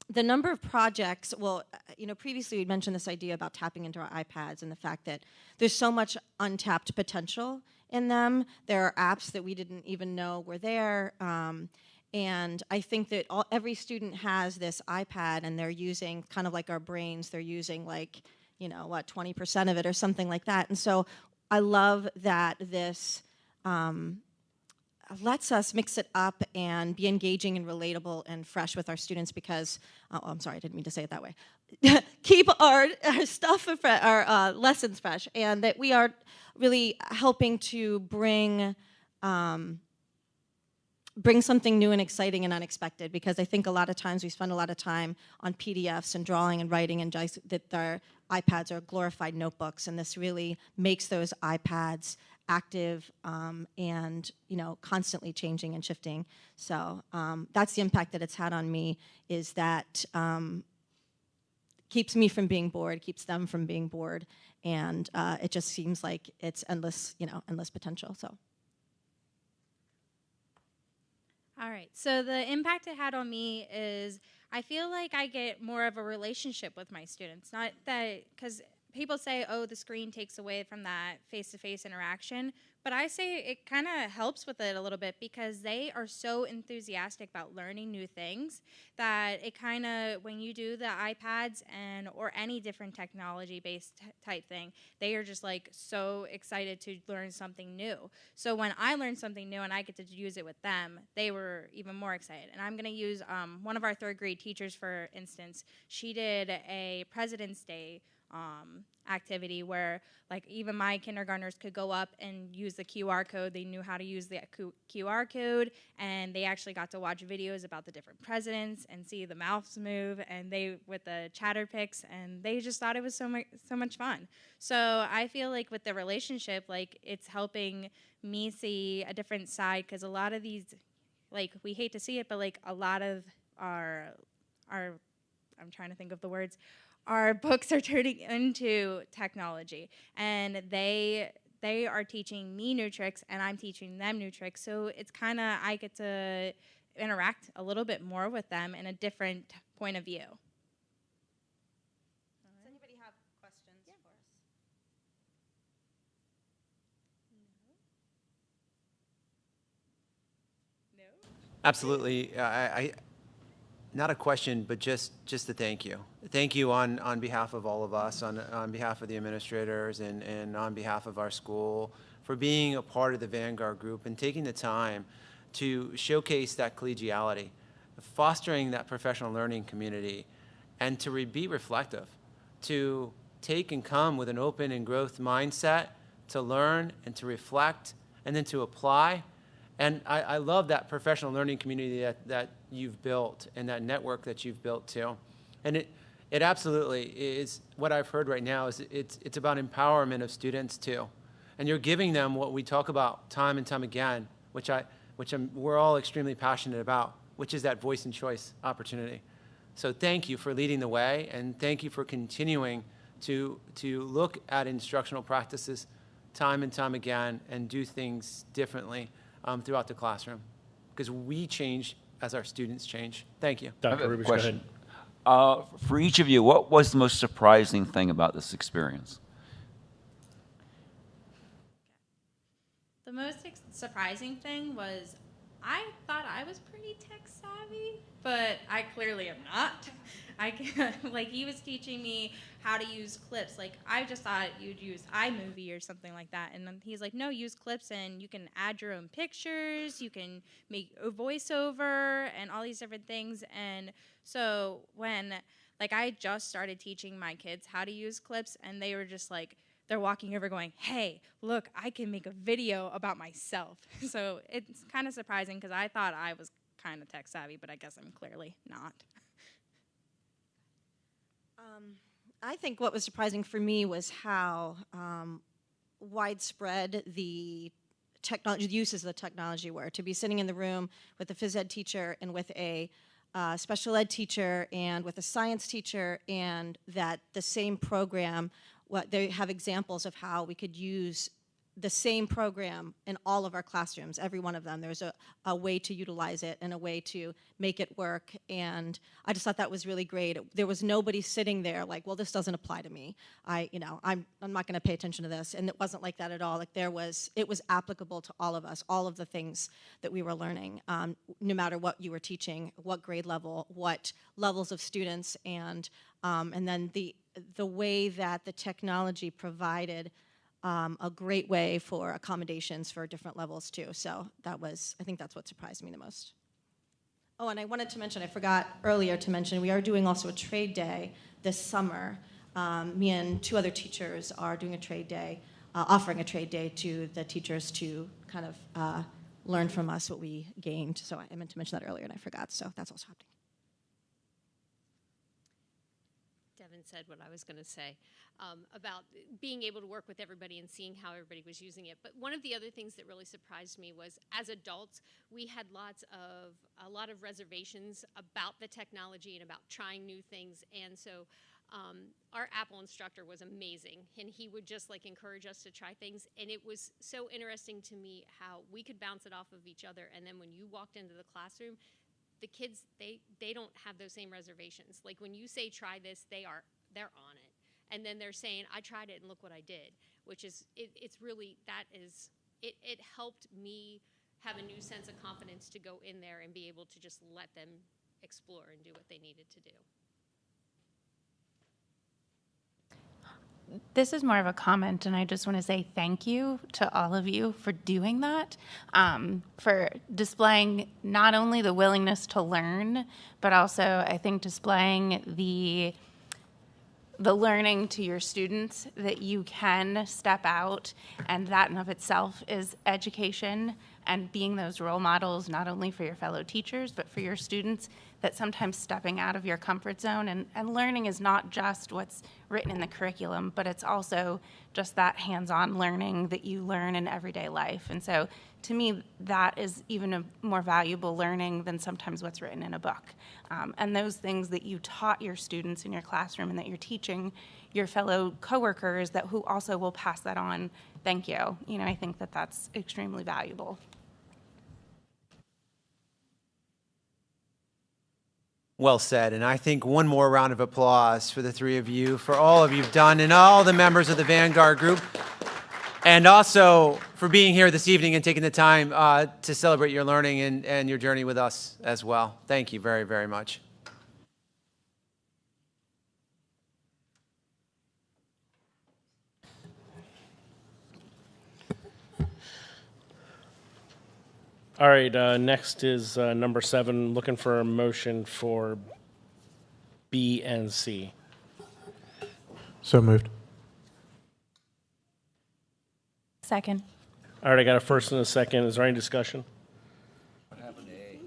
the number of projects, well, previously we'd mentioned this idea about tapping into our iPads and the fact that there's so much untapped potential in them. There are apps that we didn't even know were there. And I think that every student has this iPad and they're using, kind of like our brains, they're using 20% of it or something like that. And so I love that this lets us mix it up and be engaging and relatable and fresh with our students because, I'm sorry, I didn't mean to say it that way. Keep our stuff, our lessons fresh, and that we are really helping to bring something new and exciting and unexpected, because I think a lot of times we spend a lot of time on PDFs and drawing and writing, and just that our iPads are glorified notebooks, and this really makes those iPads active and constantly changing and shifting. So that's the impact that it's had on me, is that keeps me from being bored, keeps them from being bored, and it just seems like it's endless, endless potential. So. All right, so the impact it had on me is I feel like I get more of a relationship with my students. Not that, because people say, oh, the screen takes away from that face-to-face interaction, but I say it kind of helps with it a little bit because they are so enthusiastic about learning new things that it kind of, when you do the iPads or any different technology-based type thing, they are just like so excited to learn something new. So when I learn something new and I get to use it with them, they were even more excited. And I'm going to use one of our third grade teachers, for instance. She did a President's Day activity where even my kindergartners could go up and use the QR code. They knew how to use the QR code, and they actually got to watch videos about the different presidents and see the mouths move, and they with the chatter picks, and they just thought it was so much fun. So I feel like with the relationship, it's helping me see a different side, because a lot of these, we hate to see it, but a lot of our I'm trying to think of the words, our books are turning into technology, and they are teaching me new tricks and I'm teaching them new tricks. So it's kind of, I get to interact a little bit more with them in a different point of view. Does anybody have questions for us? No? Absolutely. I not a question, but just a thank you. Thank you on behalf of all of us, on behalf of the administrators and on behalf of our school, for being a part of the Vanguard group and taking the time to showcase that collegiality, fostering that professional learning community, and to be reflective, to take and come with an open and growth mindset, to learn and to reflect, and then to apply. And I love that professional learning community that you've built and that network that you've built too. And it absolutely is, what I've heard right now is it's about empowerment of students too. And you're giving them what we talk about time and time again, which we're all extremely passionate about, which is that voice and choice opportunity. So thank you for leading the way, and thank you for continuing to look at instructional practices time and time again and do things differently throughout the classroom, because we change as our students change. Thank you. Dr. Rubish, go ahead. For each of you, what was the most surprising thing about this experience? The most surprising thing was I thought I was pretty tech savvy, but I clearly am not. He was teaching me how to use clips. I just thought you'd use iMovie or something like that. And then he's like, no, use clips and you can add your own pictures, you can make a voiceover and all these different things. And so when, I just started teaching my kids how to use clips, and they were just they're walking over going, hey, look, I can make a video about myself. So it's kind of surprising because I thought I was kind of tech savvy, but I guess I'm clearly not. I think what was surprising for me was how widespread the uses of the technology were. To be sitting in the room with a phys ed teacher and with a special ed teacher and with a science teacher, and that the same program, they have examples of how we could use the same program in all of our classrooms, every one of them. There's a way to utilize it and a way to make it work, and I just thought that was really great. There was nobody sitting there like, well, this doesn't apply to me. I'm not going to pay attention to this, and it wasn't like that at all. Like it was applicable to all of us, all of the things that we were learning, no matter what you were teaching, what grade level, what levels of students, and then the way that the technology provided a great way for accommodations for different levels too. So I think that's what surprised me the most. Oh, and I wanted to mention, I forgot earlier to mention, we are doing also a trade day this summer. Me and 2 other teachers are doing a trade day, offering a trade day to the teachers to kind of learn from us what we gained. So I meant to mention that earlier and I forgot, so that's also happening. Devin said what I was going to say about being able to work with everybody and seeing how everybody was using it. But one of the other things that really surprised me was, as adults, we had a lot of reservations about the technology and about trying new things. And so our Apple instructor was amazing, and he would just encourage us to try things. And it was so interesting to me how we could bounce it off of each other. And then when you walked into the classroom, the kids, they don't have those same reservations. Like when you say try this, they're on it. And then they're saying, I tried it and look what I did, which is, it's really, it helped me have a new sense of confidence to go in there and be able to just let them explore and do what they needed to do. This is more of a comment, and I just want to say thank you to all of you for doing that, for displaying not only the willingness to learn, but also I think displaying the learning to your students that you can step out, and that in of itself is education, and being those role models not only for your fellow teachers, but for your students, that sometimes stepping out of your comfort zone and learning is not just what's written in the curriculum, but it's also just that hands-on learning that you learn in everyday life. And so to me, that is even a more valuable learning than sometimes what's written in a book. And those things that you taught your students in your classroom and that you're teaching your fellow coworkers that who also will pass that on, thank you. I think that that's extremely valuable. Well said, and I think one more round of applause for the 3 of you, for all of you've done, and all the members of the Vanguard Group, and also for being here this evening and taking the time to celebrate your learning and your journey with us as well. Thank you very, very much. All right, next is number 7, looking for a motion for B and C. So moved. Second. All right, I got a first and a second. Is there any discussion? What happened to A?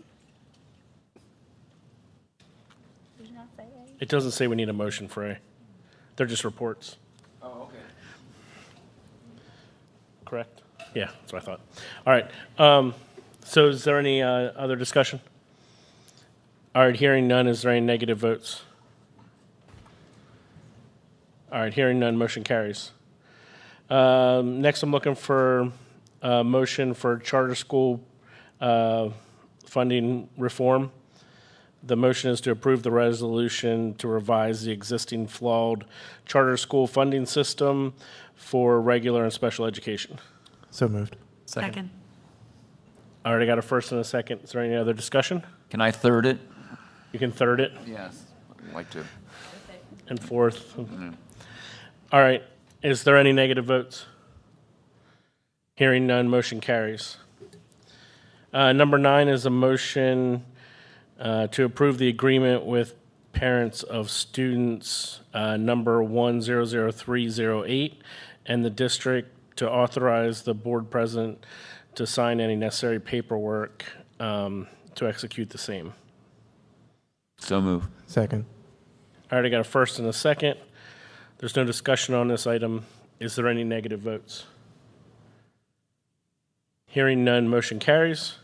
Did you not say A? It doesn't say we need a motion for A. They're just reports. Oh, okay. Correct? Yeah, that's what I thought. All right. So is there any other discussion? All right, hearing none, is there any negative votes? All right, hearing none, motion carries. Next, I'm looking for a motion for charter school funding reform. The motion is to approve the resolution to revise the existing flawed charter school funding system for regular and special education. So moved. Second. I already got a first and a second. Is there any other discussion? Can I third it? You can third it Yes, I'd like to. and fourth. All right. Is there any negative votes? Hearing none, motion carries. Number 9 is a motion to approve the agreement with parents of students number 100308 and the district to authorize the board president to sign any necessary paperwork to execute the same. So move. Second. I already got a first and a second. There's no discussion on this item. Is there any negative votes? Hearing none, motion carries.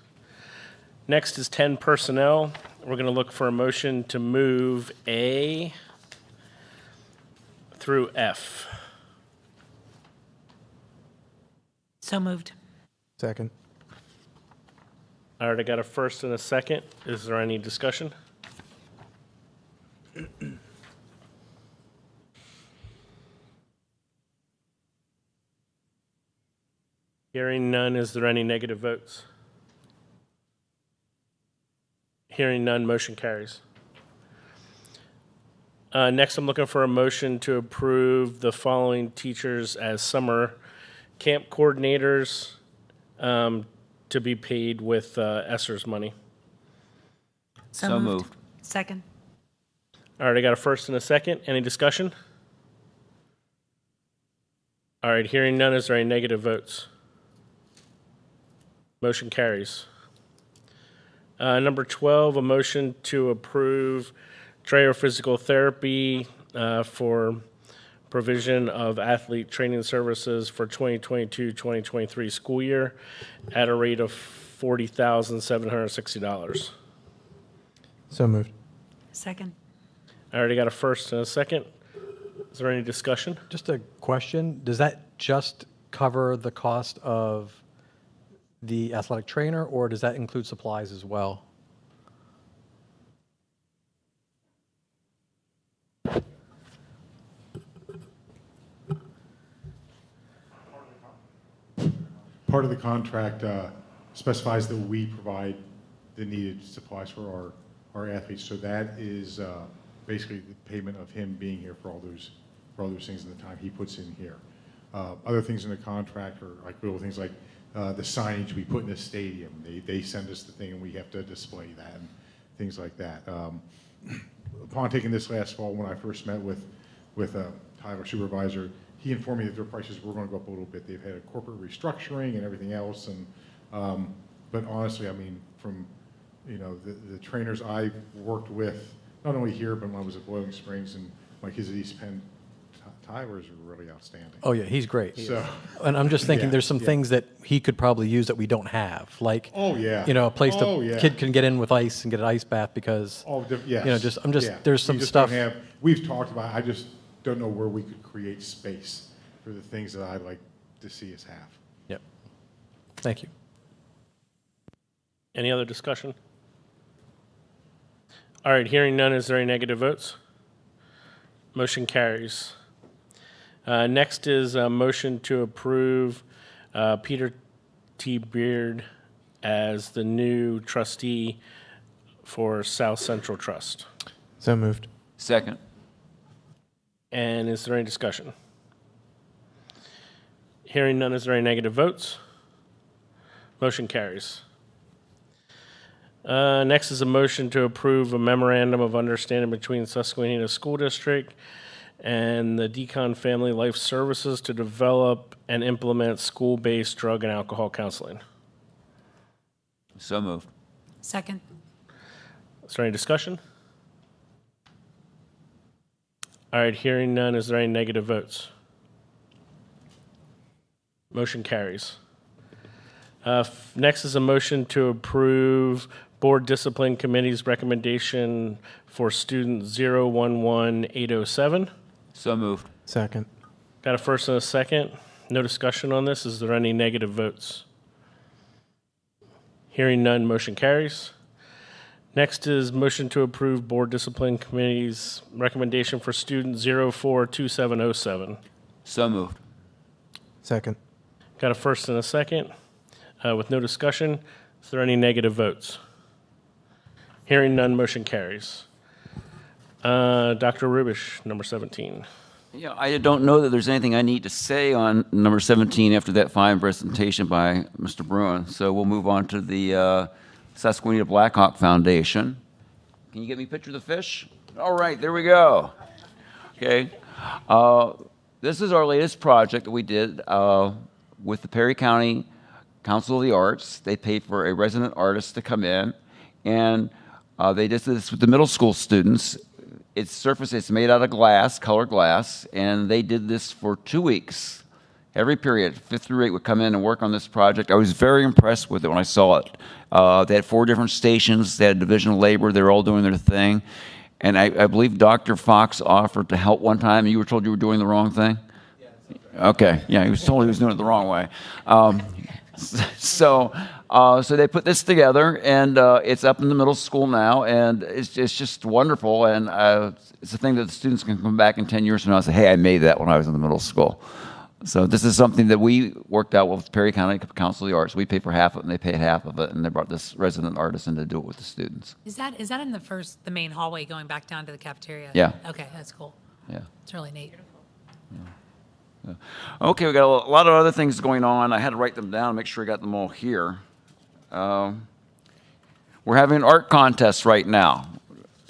Next is 10 personnel. we're going to look for a motion to move A through F. So moved. Second. I already got a first and a second. Is there any discussion? Hearing none, is there any negative votes? Hearing none, motion carries. Next, I'm looking for a motion to approve the following teachers as summer camp coordinators to be paid with ESSER's money. So moved. Second. I already got a first and a second. Any discussion? All right, hearing none, is there any negative votes? Motion carries. Number 12, a motion to approve Trayer Physical Therapy for provision of athlete training services for 2022-2023 school year at a rate of $40,760. So moved. Second. I already got a first and a second. Is there any discussion? Just a question, does that just cover the cost of the athletic trainer, or does that include supplies as well? Part of the contract specifies that we provide the needed supplies for our athletes. So that is basically the payment of him being here for all those things and the time he puts in here. Other things in the contract are like little things like the signage we put in the stadium. They send us the thing and we have to display that and things like that. Upon taking this last fall, when I first met with Tyler, supervisor, he informed me that their prices were going to go up a little bit. They've had a corporate restructuring and everything else, and but honestly, I mean, from the trainers I've worked with, not only here but when I was at Boiling Springs and my kids at East Penn, Tyler's really outstanding. Oh yeah, he's great. So, and I'm just thinking, yeah, there's some yeah. things that he could probably use that we don't have, like Oh, yeah. a place Oh, yeah. kid can get in with ice and get an ice bath because Yes. Yeah. there's some We just stuff. don't have, we've talked about it, I just don't know where we could create space for the things that I'd like to see us have. Yep. Thank you. Any other discussion? All right, hearing none, is there any negative votes? Motion carries. Next is a motion to approve Peter T. Beard as the new trustee for South Central Trust. So moved. Second. And is there any discussion? Hearing none, is there any negative votes? Motion carries. Next is a motion to approve a memorandum of understanding between Susquenita School District and the Deacon Family Life Services to develop and implement school-based drug and alcohol counseling. So moved. Second. Is there any discussion? All right, hearing none, is there any negative votes? Motion carries. Next is a motion to approve Board Discipline Committee's recommendation for student 011807. So moved. Second. Got a first and a second. No discussion on this. Is there any negative votes? Hearing none, motion carries. Next is motion to approve Board Discipline Committee's recommendation for student 042707. So moved. Second. Got a first and a second. With no discussion, is there any negative votes? Hearing none, motion carries. Dr. Rubish, number 17. Yeah, I don't know that there's anything I need to say on number 17 after that fine presentation by Mr. Bruin. So we'll move on to the Susquenita Blackhawk Foundation. Can you get me a picture of the fish? All right, there we go. Okay. This is our latest project that we did with the Perry County Council of the Arts. They paid for a resident artist to come in, and they did this with the middle school students. It's made out of glass, colored glass, and they did this for 2 weeks. Every period, 5th through 8 would come in and work on this project. I was very impressed with it when I saw it. They had 4 different stations. They had division of labor. They were all doing their thing. And I believe Dr. Fox offered to help one time. You were told you were doing the wrong thing? Okay, yeah, he was told he was doing it the wrong way. So they put this together, and it's up in the middle school now, and it's just wonderful. And it's a thing that the students can come back in 10 years from now and say, hey, I made that when I was in the middle school. So this is something that we worked out with Perry County Council of the Arts. We pay for half of it, and they pay half of it, and they brought this resident artist in to do it with the students. Is that in the main hallway going back down to the cafeteria? Yeah. Okay, that's cool. Yeah. It's really neat. Yeah. Okay, we got a lot of other things going on. I had to write them down, make sure I got them all here. We're having an art contest right now,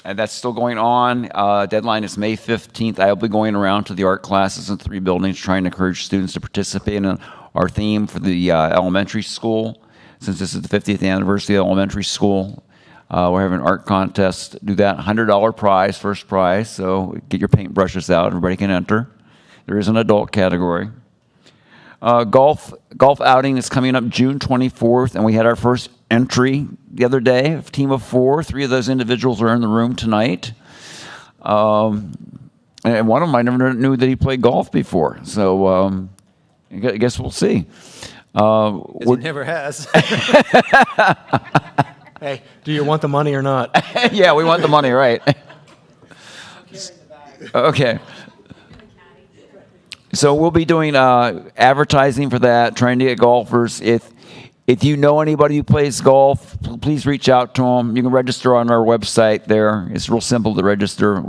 and that's still going on. Deadline is May 15th. I'll be going around to the art classes in 3 buildings trying to encourage students to participate in our theme for the elementary school. Since this is the 50th anniversary of elementary school, we're having an art contest. Do that, $100 prize, first prize, so get your paintbrushes out. Everybody can enter. There is an adult category. Golf outing is coming up June 24th, and we had our first entry the other day, a team of 4. 3 of those individuals are in the room tonight. And one of them, I never knew that he played golf before, so I guess we'll see. He never has. Hey, do you want the money or not? Yeah, we want the money, right? Okay. So we'll be doing advertising for that, trying to get golfers. If you know anybody who plays golf, please reach out to them. You can register on our website there. It's real simple to register.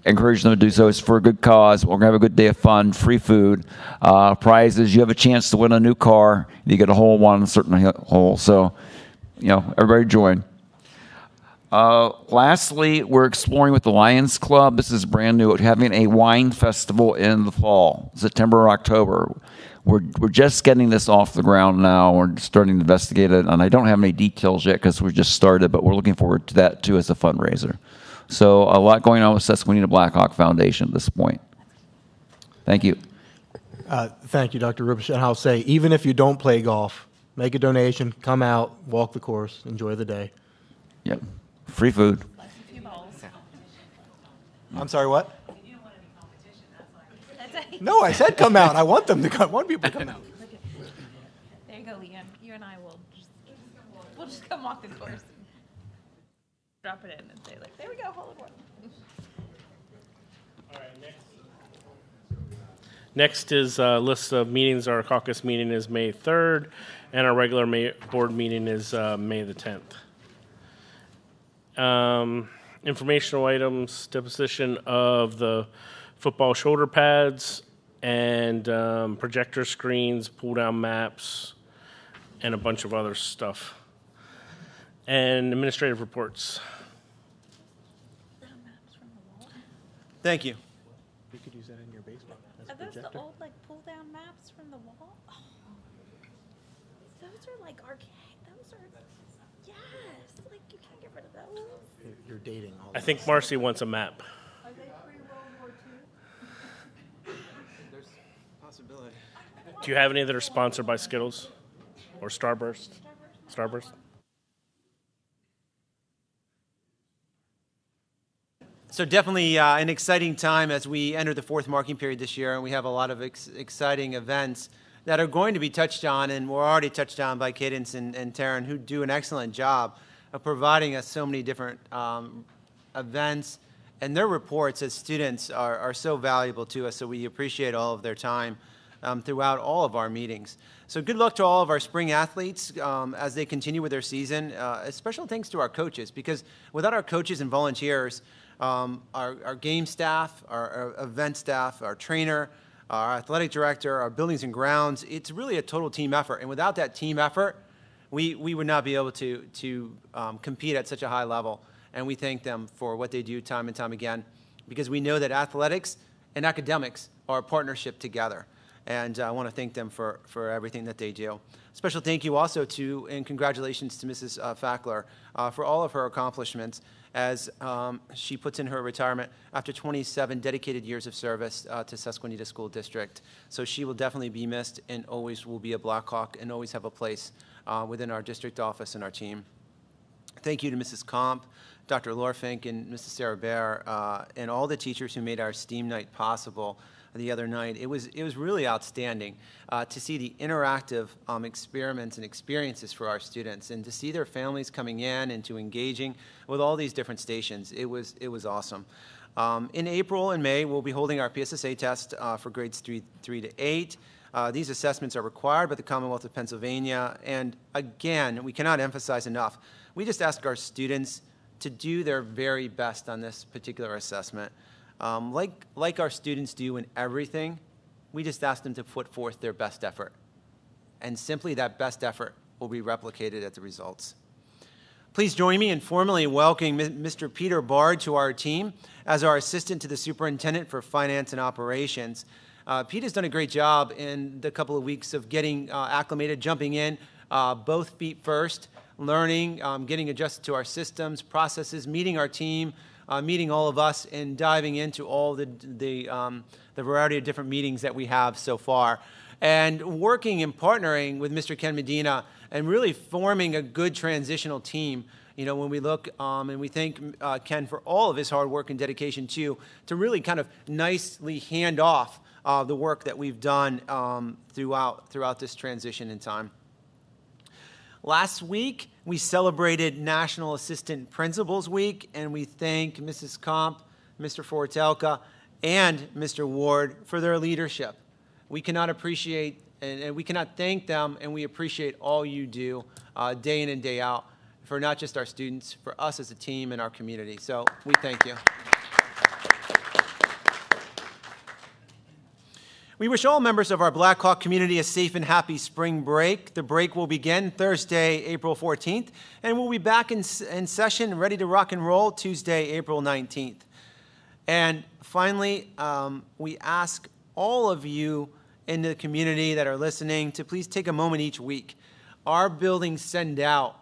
Encourage them to do so. It's for a good cause. We're going to have a good day of fun, free food. Prizes, you have a chance to win a new car. You get a hole in one, a certain hole. So, everybody join. Lastly, we're exploring with the Lions Club. This is brand new. We're having a wine festival in the fall, September or October. We're just getting this off the ground now. We're starting to investigate it, and I don't have any details yet because we just started, but we're looking forward to that too as a fundraiser. So a lot going on with Susquenita Blackhawk Foundation at this point. Thank you. Thank you, Dr. Rubish. And I'll say, even if you don't play golf, make a donation, come out, walk the course, enjoy the day. Yep. Free food. I'm sorry, what? No, I said come out. I want them to come. I want people to come out. There you go, Leanne. You and I will just come walk the course. Drop it in and say, like, there we go, hole in one. All right, next is a list of meetings. Our caucus meeting is May 3rd, and our regular board meeting is May the 10th. Informational items, deposition of the football shoulder pads and projector screens, pull-down maps, and a bunch of other stuff. And administrative reports. Thank you. You could use that in your basement as a Are those projector. the old, like, pull-down maps from the wall? Oh. Those are like archaic. Those are, yes, like, you can't get rid of those. You're dating all I think Marcy wants a map. Are they pre-World War II? There's a possibility. Do you have any that are sponsored by Skittles or Starburst? Starburst? So definitely an exciting time as we enter the 4th marking period this year, and we have a lot of exciting events that are going to be touched on, and were already touched on by Cadence and Taryn, who do an excellent job of providing us so many different events, and their reports as students are so valuable to us, so we appreciate all of their time throughout all of our meetings. So good luck to all of our spring athletes as they continue with their season. A special thanks to our coaches, because without our coaches and volunteers, our game staff, our event staff, our trainer, our athletic director, our buildings and grounds, it's really a total team effort. And without that team effort, we would not be able to compete at such a high level. And we thank them for what they do time and time again, because we know that athletics and academics are a partnership together. And I want to thank them for everything that they do. Special thank you also to, and congratulations to Mrs. Fackler for all of her accomplishments as she puts in her retirement after 27 dedicated years of service to Susquenita School District. So she will definitely be missed and always will be a Blackhawk and always have a place within our district office and our team. Thank you to Mrs. Comp, Dr. Lorfink, and Mrs. Sarah Bear, and all the teachers who made our STEAM night possible the other night. It was really outstanding to see the interactive experiments and experiences for our students, and to see their families coming in and to engaging with all these different stations. It was awesome. In April and May, we'll be holding our PSSA test for grades 3 to 8. These assessments are required by the Commonwealth of Pennsylvania, and again, we cannot emphasize enough, we just ask our students to do their very best on this particular assessment. Like our students do in everything, we just ask them to put forth their best effort. And simply that best effort will be replicated at the results. Please join me in formally welcoming Mr. Peter Bard to our team as our assistant to the superintendent for finance and operations. Pete has done a great job in the couple of weeks of getting acclimated, jumping in, both feet first, learning, getting adjusted to our systems, processes, meeting our team, meeting all of us, and diving into all the variety of different meetings that we have so far. And working and partnering with Mr. Ken Medina and really forming a good transitional team. You know, when we look and we thank Ken for all of his hard work and dedication to really kind of nicely hand off the work that we've done throughout this transition in time. Last week, we celebrated National Assistant Principals Week, and we thank Mrs. Comp, Mr. Fortelka, and Mr. Ward for their leadership. We cannot appreciate, and we cannot thank them, and we appreciate all you do day in and day out for not just our students, for us as a team and our community. So we thank you. We wish all members of our Blackhawk community a safe and happy spring break. The break will begin Thursday, April 14th, and we'll be back in session, ready to rock and roll, Tuesday, April 19th. And finally, we ask all of you in the community that are listening to please take a moment each week. Our buildings send out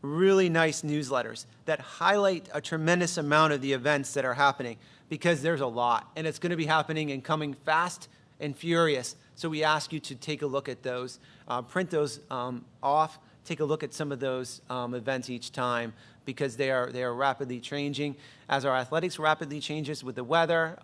really nice newsletters that highlight a tremendous amount of the events that are happening, because there's a lot, and it's going to be happening and coming fast and furious. So we ask you to take a look at those, print those off, take a look at some of those events each time, because they are rapidly changing. As our athletics rapidly changes with the weather,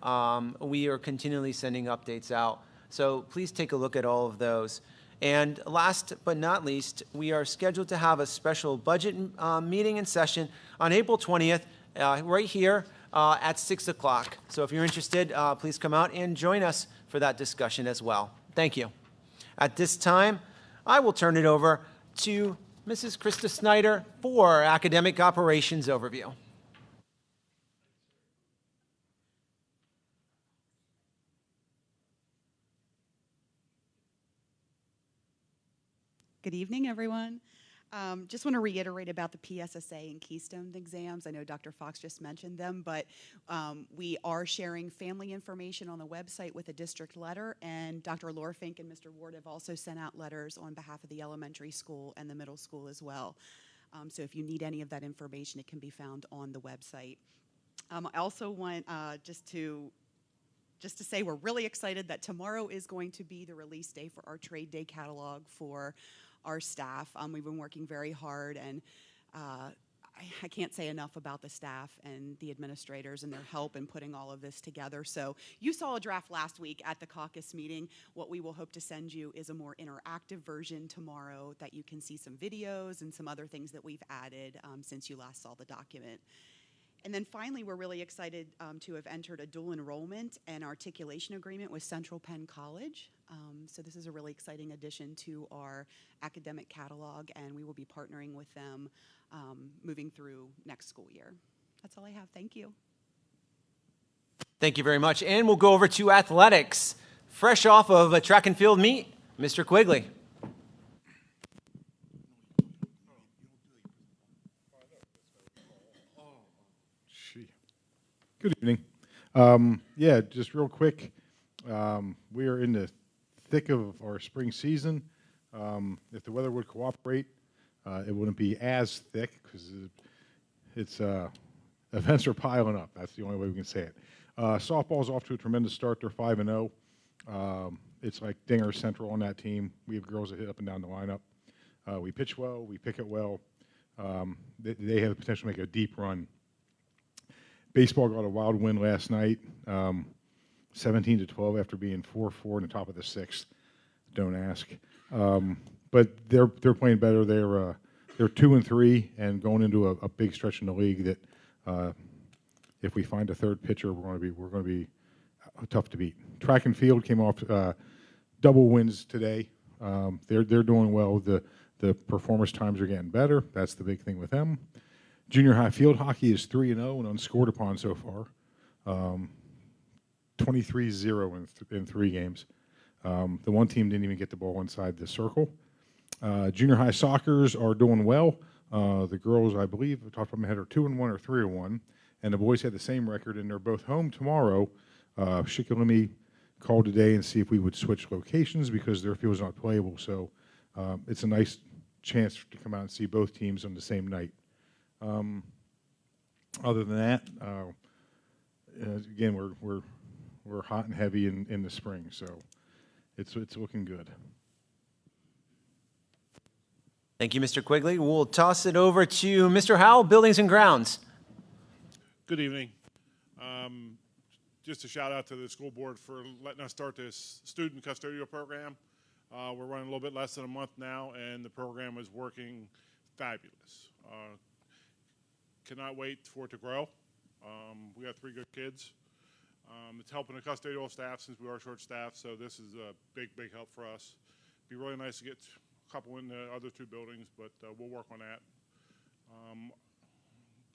we are continually sending updates out. So please take a look at all of those. And last but not least, we are scheduled to have a special budget meeting and session on April 20th, right here at 6 o'clock. So if you're interested, please come out and join us for that discussion as well. Thank you. At this time, I will turn it over to Mrs. Krista Snyder for our academic operations overview. Good evening, everyone. Just want to reiterate about the PSSA and Keystone exams. I know Dr. Fox just mentioned them, but we are sharing family information on the website with a district letter, and Dr. Lorfink and Mr. Ward have also sent out letters on behalf of the elementary school and the middle school as well. So if you need any of that information, it can be found on the website. I also want just to say we're really excited that tomorrow is going to be the release day for our trade day catalog for our staff. We've been working very hard, and I can't say enough about the staff and the administrators and their help in putting all of this together. So you saw a draft last week at the caucus meeting. What we will hope to send you is a more interactive version tomorrow that you can see some videos and some other things that we've added since you last saw the document. And then finally, we're really excited to have entered a dual enrollment and articulation agreement with Central Penn College. So this is a really exciting addition to our academic catalog, and we will be partnering with them moving through next school year. That's all I have. Thank you. Thank you very much. And we'll go over to athletics. Fresh off of a track and field meet, Mr. Quigley. Good evening. Yeah, just real quick. We are in the thick of our spring season. If the weather would cooperate, it wouldn't be as thick because events are piling up. That's the only way we can say it. Softball's off to a tremendous start. They're 5-0. It's like Dinger Central on that team. We have girls that hit up and down the lineup. We pitch well. We pick it well. They have the potential to make a deep run. Baseball got a wild win last night, 17-12 after being 4-4 in the top of the sixth. Don't ask. But they're playing better. They're 2-3 and going into a big stretch in the league that if we find a third pitcher, we're going to be tough to beat. Track and field came off double wins today. They're doing well. The performance times are getting better. That's the big thing with them. Junior high field hockey is 3-0 and unscored upon so far. 23-0 in 3 games. The one team didn't even get the ball inside the circle. Junior high soccers are doing well. The girls, I believe, off the top of my head, are 2-1 or 3-1, and the boys had the same record, and they're both home tomorrow. Shikellamy called today and see if we would switch locations because their field's not playable. So it's a nice chance to come out and see both teams on the same night. Other than that, again, we're hot and heavy in the spring, so it's looking good. Thank you, Mr. Quigley. We'll toss it over to Mr. Howell, Buildings and Grounds. Good evening. Just a shout out to the school board for letting us start this student custodial program. We're running a little bit less than a month now, and the program is working fabulous. Cannot wait for it to grow. We got 3 good kids. It's helping the custodial staff since we are short-staffed, so this is a big, big help for us. It'd be really nice to get a couple in the other 2 buildings, but we'll work on that.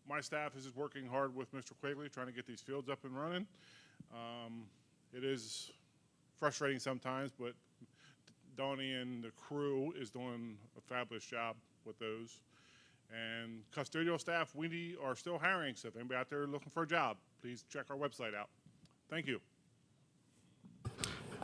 My staff is working hard with Mr. Quigley, trying to get these fields up and running. It is frustrating sometimes, but Donnie and the crew is doing a fabulous job with those. And custodial staff, we are still hiring, so if anybody out there looking for a job, please check our website out. Thank you.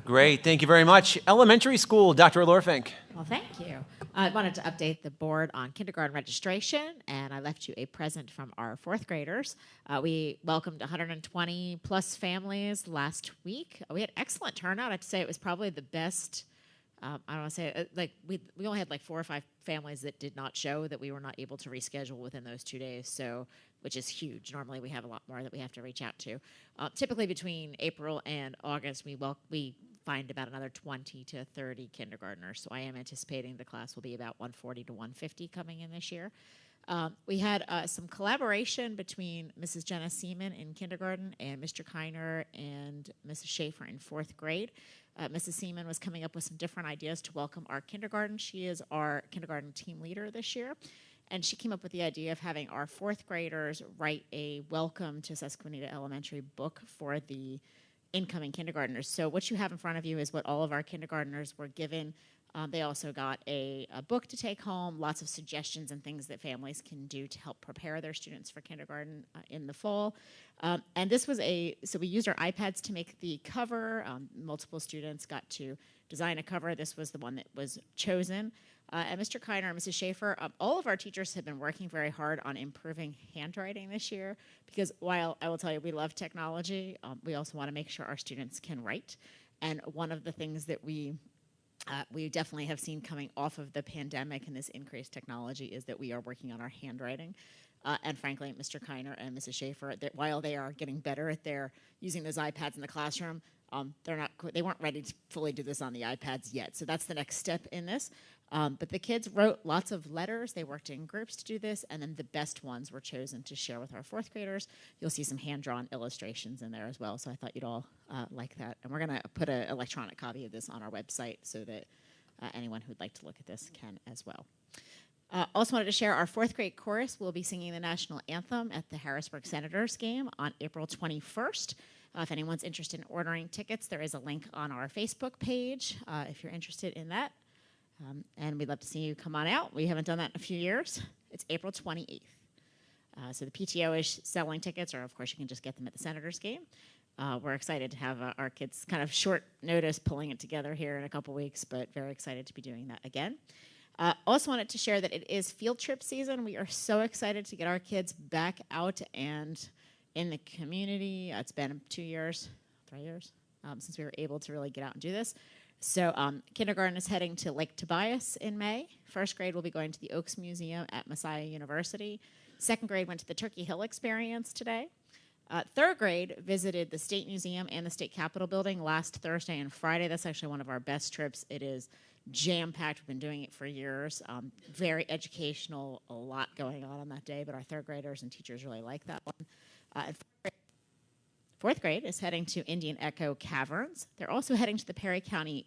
Great, thank you very much. Elementary school, Dr. Lorfink. Well, thank you. I wanted to update the board on kindergarten registration, and I left you a present from our 4th graders. We welcomed 120 plus families last week. We had excellent turnout. I have to say it was probably the best. I don't want to say like we only had like 4 or 5 families that did not show, that we were not able to reschedule within those 2 days. So, which is huge. Normally we have a lot more that we have to reach out to. Typically between April and August, we find about another 20 to 30 kindergartners. So I am anticipating the class will be about 140 to 150 coming in this year. We had some collaboration between Mrs. Jenna Seaman in kindergarten and Mr. Kiner and Mrs. Schaefer in 4th grade. Mrs. Seaman was coming up with some different ideas to welcome our kindergarten. She is our kindergarten team leader this year. And she came up with the idea of having our 4th graders write a welcome to Susquenita Elementary book for the incoming kindergartners. So what you have in front of you is what all of our kindergartners were given. They also got a book to take home, lots of suggestions and things that families can do to help prepare their students for kindergarten in the fall. And this was so we used our iPads to make the cover. Multiple students got to design a cover. This was the one that was chosen. And Mr. Kiner and Mrs. Schaefer, all of our teachers have been working very hard on improving handwriting this year, because while I will tell you we love technology, we also want to make sure our students can write. And one of the things that we definitely have seen coming off of the pandemic and this increased technology is that we are working on our handwriting. And frankly, Mr. Kiner and Mrs. Schaefer, while they are getting better at their using those iPads in the classroom, they weren't ready to fully do this on the iPads yet. So that's the next step in this. But the kids wrote lots of letters. They worked in groups to do this, and then the best ones were chosen to share with our 4th graders. You'll see some hand-drawn illustrations in there as well, so I thought you'd all like that. And we're going to put an electronic copy of this on our website so that anyone who'd like to look at this can as well. Also wanted to share our 4th grade chorus will be singing the national anthem at the Harrisburg Senators game on April 21st. If anyone's interested in ordering tickets, there is a link on our Facebook page if you're interested in that. And we'd love to see you come on out. We haven't done that in a few years. It's April 28th. So the PTO is selling tickets, or of course you can just get them at the Senators game. we're excited to have our kids kind of short notice pulling it together here in a couple weeks, but very excited to be doing that again. Also wanted to share that it is field trip season. We are so excited to get our kids back out and in the community. It's been 2 years, 3 years since we were able to really get out and do this. So kindergarten is heading to Lake Tobias in May. First grade will be going to the Oaks Museum at Messiah University. Second grade went to the Turkey Hill Experience today. Third grade visited the State Museum and the State Capitol building last Thursday and Friday. That's actually one of our best trips. It is jam-packed. We've been doing it for years. Very educational, a lot going on that day, but our third graders and teachers really like that one. Fourth grade is heading to Indian Echo Caverns. They're also heading to the Perry County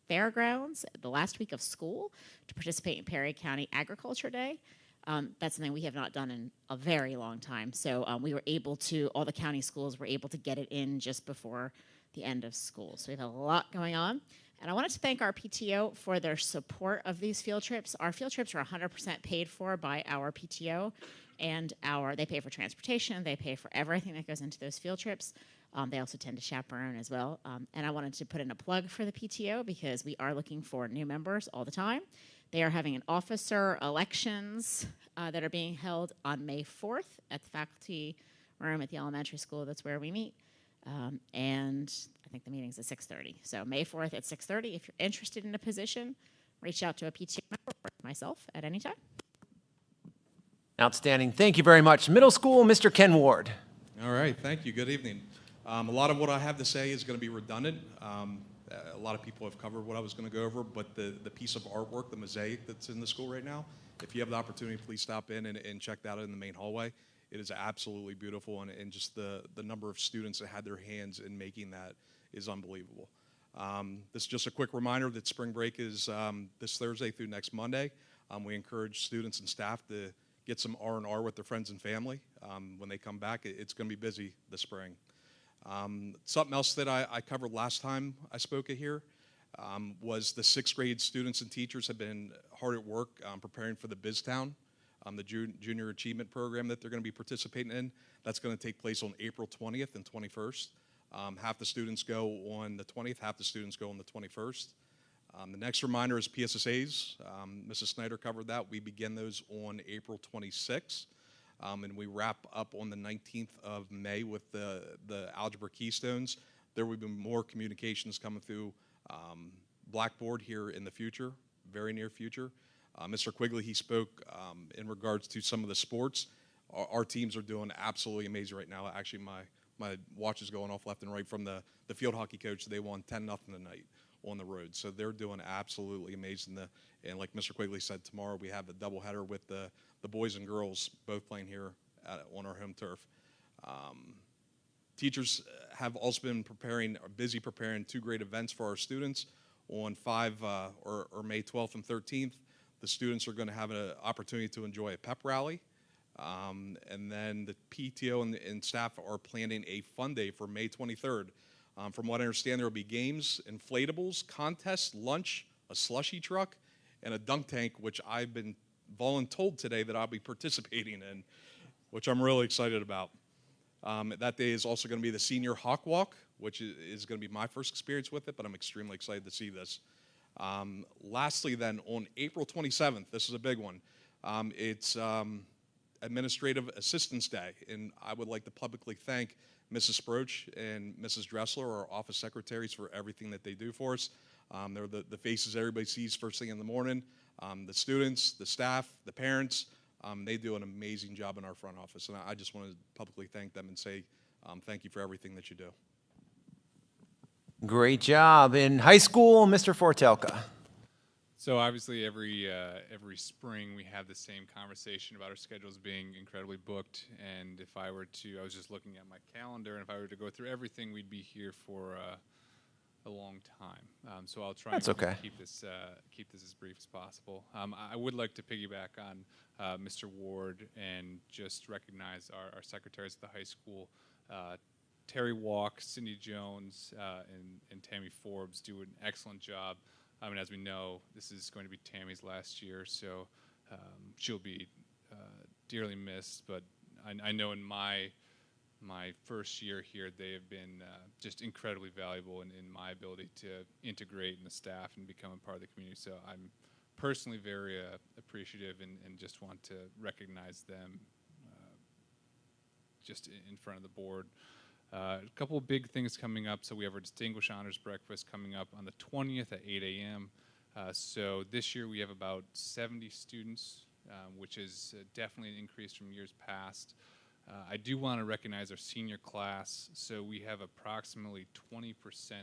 Fairgrounds the last week of school to participate in Perry County Agriculture Day. That's something we have not done in a very long time. So we were able to, all the county schools were able to get it in just before the end of school. So we have a lot going on. And I wanted to thank our PTO for their support of these field trips. Our field trips are 100% paid for by our PTO, and they pay for transportation, they pay for everything that goes into those field trips. They also tend to chaperone as well. And I wanted to put in a plug for the PTO because we are looking for new members all the time. They are having an officer elections that are being held on May 4th at the faculty room at the elementary school. That's where we meet. And I think the meeting's at 6:30. So May 4th at 6:30. If you're interested in a position, reach out to a PTO member or myself at any time. Outstanding. Thank you very much. Middle school, Mr. Ken Ward. All right, thank you. Good evening. A lot of what I have to say is going to be redundant. A lot of people have covered what I was going to go over, but the piece of artwork, the mosaic that's in the school right now, if you have the opportunity, please stop in and check that out in the main hallway. It is absolutely beautiful, and just the number of students that had their hands in making that is unbelievable. This is just a quick reminder that spring break is this Thursday through next Monday. We encourage students and staff to get some R&R with their friends and family. When they come back, it's going to be busy this spring. Something else that I covered last time I spoke here was the 6th grade students and teachers have been hard at work preparing for the BizTown, the Junior Achievement Program that they're going to be participating in. That's going to take place on April 20th and 21st. Half the students go on the 20th, half the students go on the 21st. The next reminder is PSSAs. Mrs. Snyder covered that. We begin those on April 26th. And we wrap up on the 19th of May with the Algebra Keystones. There will be more communications coming through Blackboard here in the future, very near future. Mr. Quigley, he spoke in regards to some of the sports. Our teams are doing absolutely amazing right now. Actually, my watch is going off left and right from the field hockey coach. They won 10-0 tonight on the road. So they're doing absolutely amazing. And like Mr. Quigley said, tomorrow we have a doubleheader with the boys and girls both playing here on our home turf. Teachers have also been busy preparing 2 great events for our students. On May 12th and 13th, the students are going to have an opportunity to enjoy a pep rally. And then the PTO and staff are planning a fun day for May 23rd. From what I understand, there will be games, inflatables, contests, lunch, a slushy truck, and a dunk tank, which I've been voluntold today that I'll be participating in, which I'm really excited about. That day is also going to be the Senior Hawk Walk, which is going to be my first experience with it, but I'm extremely excited to see this. Lastly then, on April 27th, this is a big one, it's Administrative Assistance Day, and I would like to publicly thank Mrs. Sproach and Mrs. Dressler, our office secretaries, for everything that they do for us. They're the faces everybody sees first thing in the morning. The students, the staff, the parents, they do an amazing job in our front office, and I just want to publicly thank them and say thank you for everything that you do. Great job. In high school, Mr. Fortelka. So obviously every spring we have the same conversation about our schedules being incredibly booked, and if I was just looking at my calendar, and if I were to go through everything, we'd be here for a long time. So I'll try and keep this as brief as possible. I would like to piggyback on Mr. Ward and just recognize our secretaries at the high school. Terry Walk, Cindy Jones, and Tammy Forbes do an excellent job. I mean, as we know, this is going to be Tammy's last year, so she'll be dearly missed. But I know in my my first year here, they have been just incredibly valuable in my ability to integrate in the staff and become a part of the community. So I'm personally very appreciative and just want to recognize them just in front of the board. A couple of big things coming up. So we have our Distinguished Honors Breakfast coming up on the 20th at 8 a.m. So this year we have about 70 students, which is definitely an increase from years past. I do want to recognize our senior class. So we have approximately 20%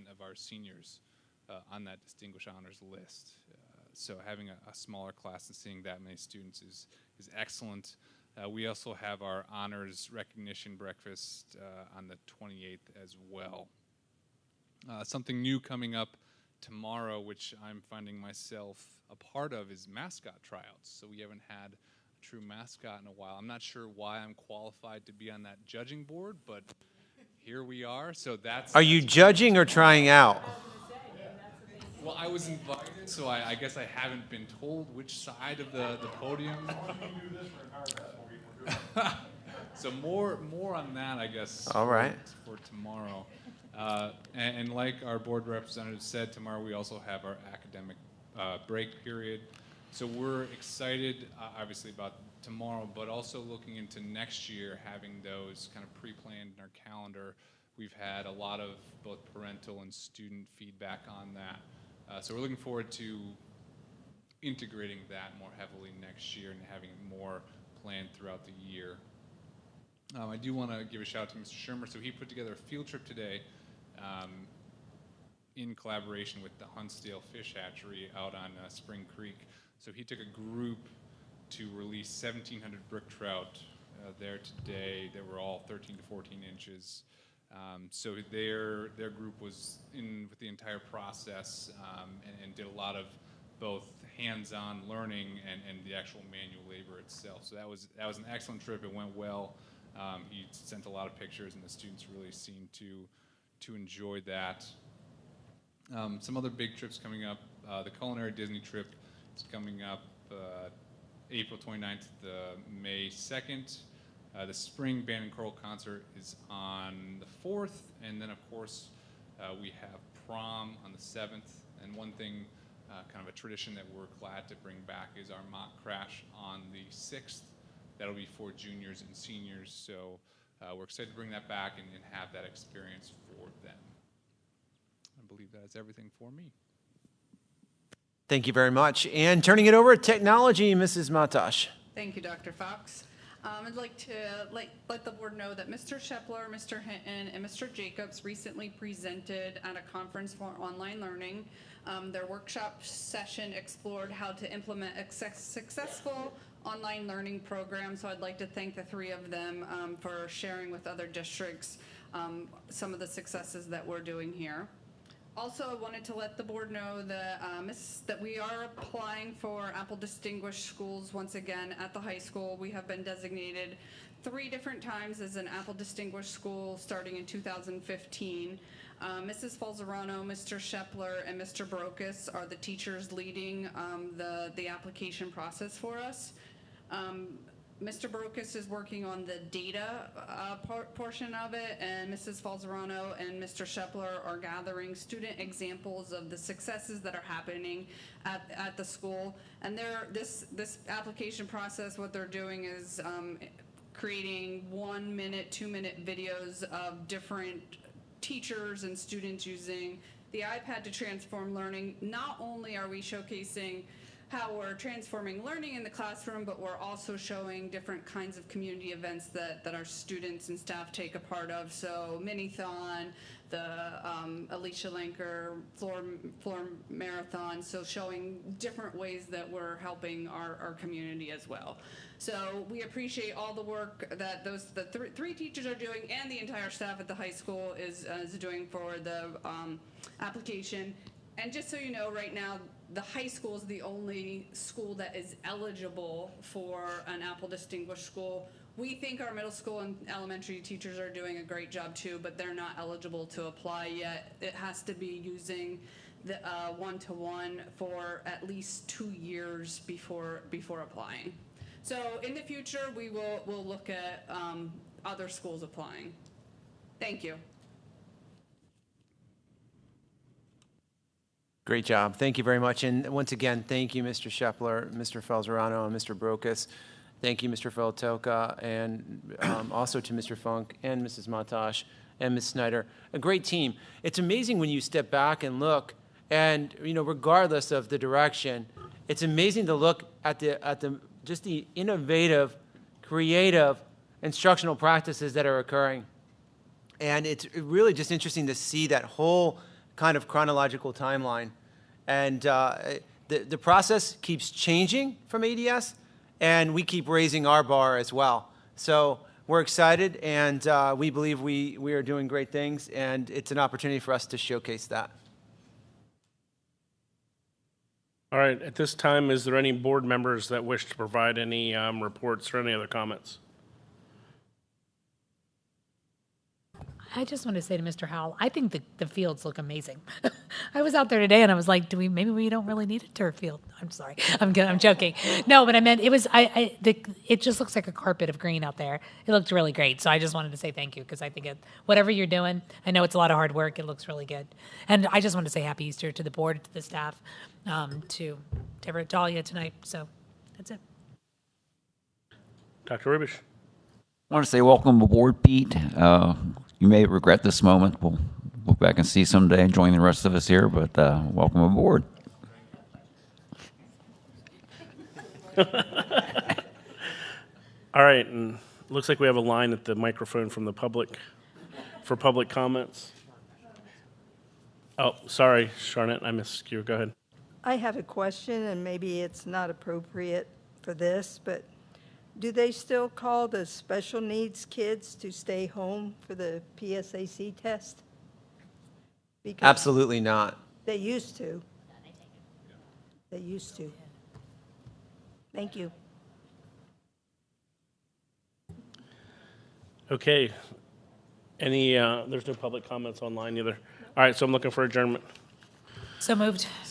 of our seniors on that Distinguished Honors list. So having a smaller class and seeing that many students is excellent. We also have our honors recognition breakfast on the 28th as well. Something new coming up tomorrow, which I'm finding myself a part of, is mascot tryouts. So we haven't had a true mascot in a while. I'm not sure why I'm qualified to be on that judging board, but here we are. So that's. Are you judging or trying out? Well, I was invited, so I guess I haven't been told which side of the podium. So more on that, I guess. All right. For tomorrow. And like our board representative said, tomorrow we also have our academic break period. So we're excited, obviously, about tomorrow, but also looking into next year, having those kind of pre-planned in our calendar. We've had a lot of both parental and student feedback on that. So we're looking forward to integrating that more heavily next year and having more planned throughout the year. I do want to give a shout out to Mr. Shermer. So he put together a field trip today in collaboration with the Huntsdale Fish Hatchery out on Spring Creek. So he took a group to release 1,700 brook trout there today. They were all 13 to 14 inches. So their group was in with the entire process and did a lot of both hands-on learning and the actual manual labor itself. So that was an excellent trip. It went well. He sent a lot of pictures, and the students really seemed to enjoy that. Some other big trips coming up. The Culinary Disney trip is coming up April 29th to May 2nd. The Spring Band and Choral Concert is on the 4th, and then of course we have prom on the 7th. And one thing, kind of a tradition that we're glad to bring back, is our mock crash on the 6th. That'll be for juniors and seniors, so we're excited to bring that back and have that experience for them. I believe that is everything for me. Thank you very much. And turning it over to technology, Mrs. Matash. Thank you, Dr. Fox. I'd like to let the board know that Mr. Shepler, Mr. Hinton, and Mr. Jacobs recently presented at a conference for online learning. Their workshop session explored how to implement a successful online learning program, so I'd like to thank the three of them for sharing with other districts some of the successes that we're doing here. Also, I wanted to let the board know that, that we are applying for Apple Distinguished Schools once again at the high school. We have been designated 3 different times as an Apple Distinguished School starting in 2015. Mrs. Falzerano, Mr. Shepler, and Mr. Brokus are the teachers leading the application process for us. Mr. Brokus is working on the data portion of it, and Mrs. Falzerano and Mr. Shepler are gathering student examples of the successes that are happening at the school. And this application process, what they're doing is creating 1-minute, 2-minute videos of different teachers and students using the iPad to transform learning. Not only are we showcasing how we're transforming learning in the classroom, but we're also showing different kinds of community events that our students and staff take a part of. So Minithon, the Alicia Lanker floor marathon, so showing different ways that we're helping our community as well. So we appreciate all the work that the three teachers are doing, and the entire staff at the high school is doing for the application. And just so you know, right now, the high school is the only school that is eligible for an Apple Distinguished School. We think our middle school and elementary teachers are doing a great job too, but they're not eligible to apply yet. It has to be using the one-to-one for at least 2 years before applying. So in the future, we'll look at other schools applying. Thank you. Great job. Thank you very much. And once again, thank you, Mr. Shepler, Mr. Falzerano, and Mr. Brokus. Thank you, Mr. Feltoka, and also to Mr. Funk and Mrs. Matash and Ms. Snyder. A great team. It's amazing when you step back and look, and regardless of the direction, it's amazing to look at just the innovative, creative instructional practices that are occurring. And it's really just interesting to see that whole kind of chronological timeline. And the process keeps changing from ADS, and we keep raising our bar as well. So we're excited, and we believe we are doing great things, and it's an opportunity for us to showcase that. All right, at this time, is there any board members that wish to provide any reports or any other comments? I just want to say to Mr. Howell, I think the fields look amazing. I was out there today and I was like, maybe we don't really need a turf field. I'm sorry, I'm joking. No, but I meant it just looks like a carpet of green out there. It looked really great. So I just wanted to say thank you, because I think whatever you're doing, I know it's a lot of hard work. It looks really good. And I just want to say happy Easter to the board, to the staff, to all you tonight. So that's it. Dr. Rubish. I want to say welcome aboard, Pete. You may regret this moment. We'll look back and see someday and join the rest of us here, but welcome aboard. All right, and looks like we have a line at the microphone from the public for public comments. Oh, sorry, Charlotte, I missed you. Go ahead. I have a question, and maybe it's not appropriate for this, but do they still call the special needs kids to stay home for the PSAC test? Because Absolutely not. they used to. They used to. Thank you. Okay. There's no public comments online either. All right, so I'm looking for adjournment. So moved.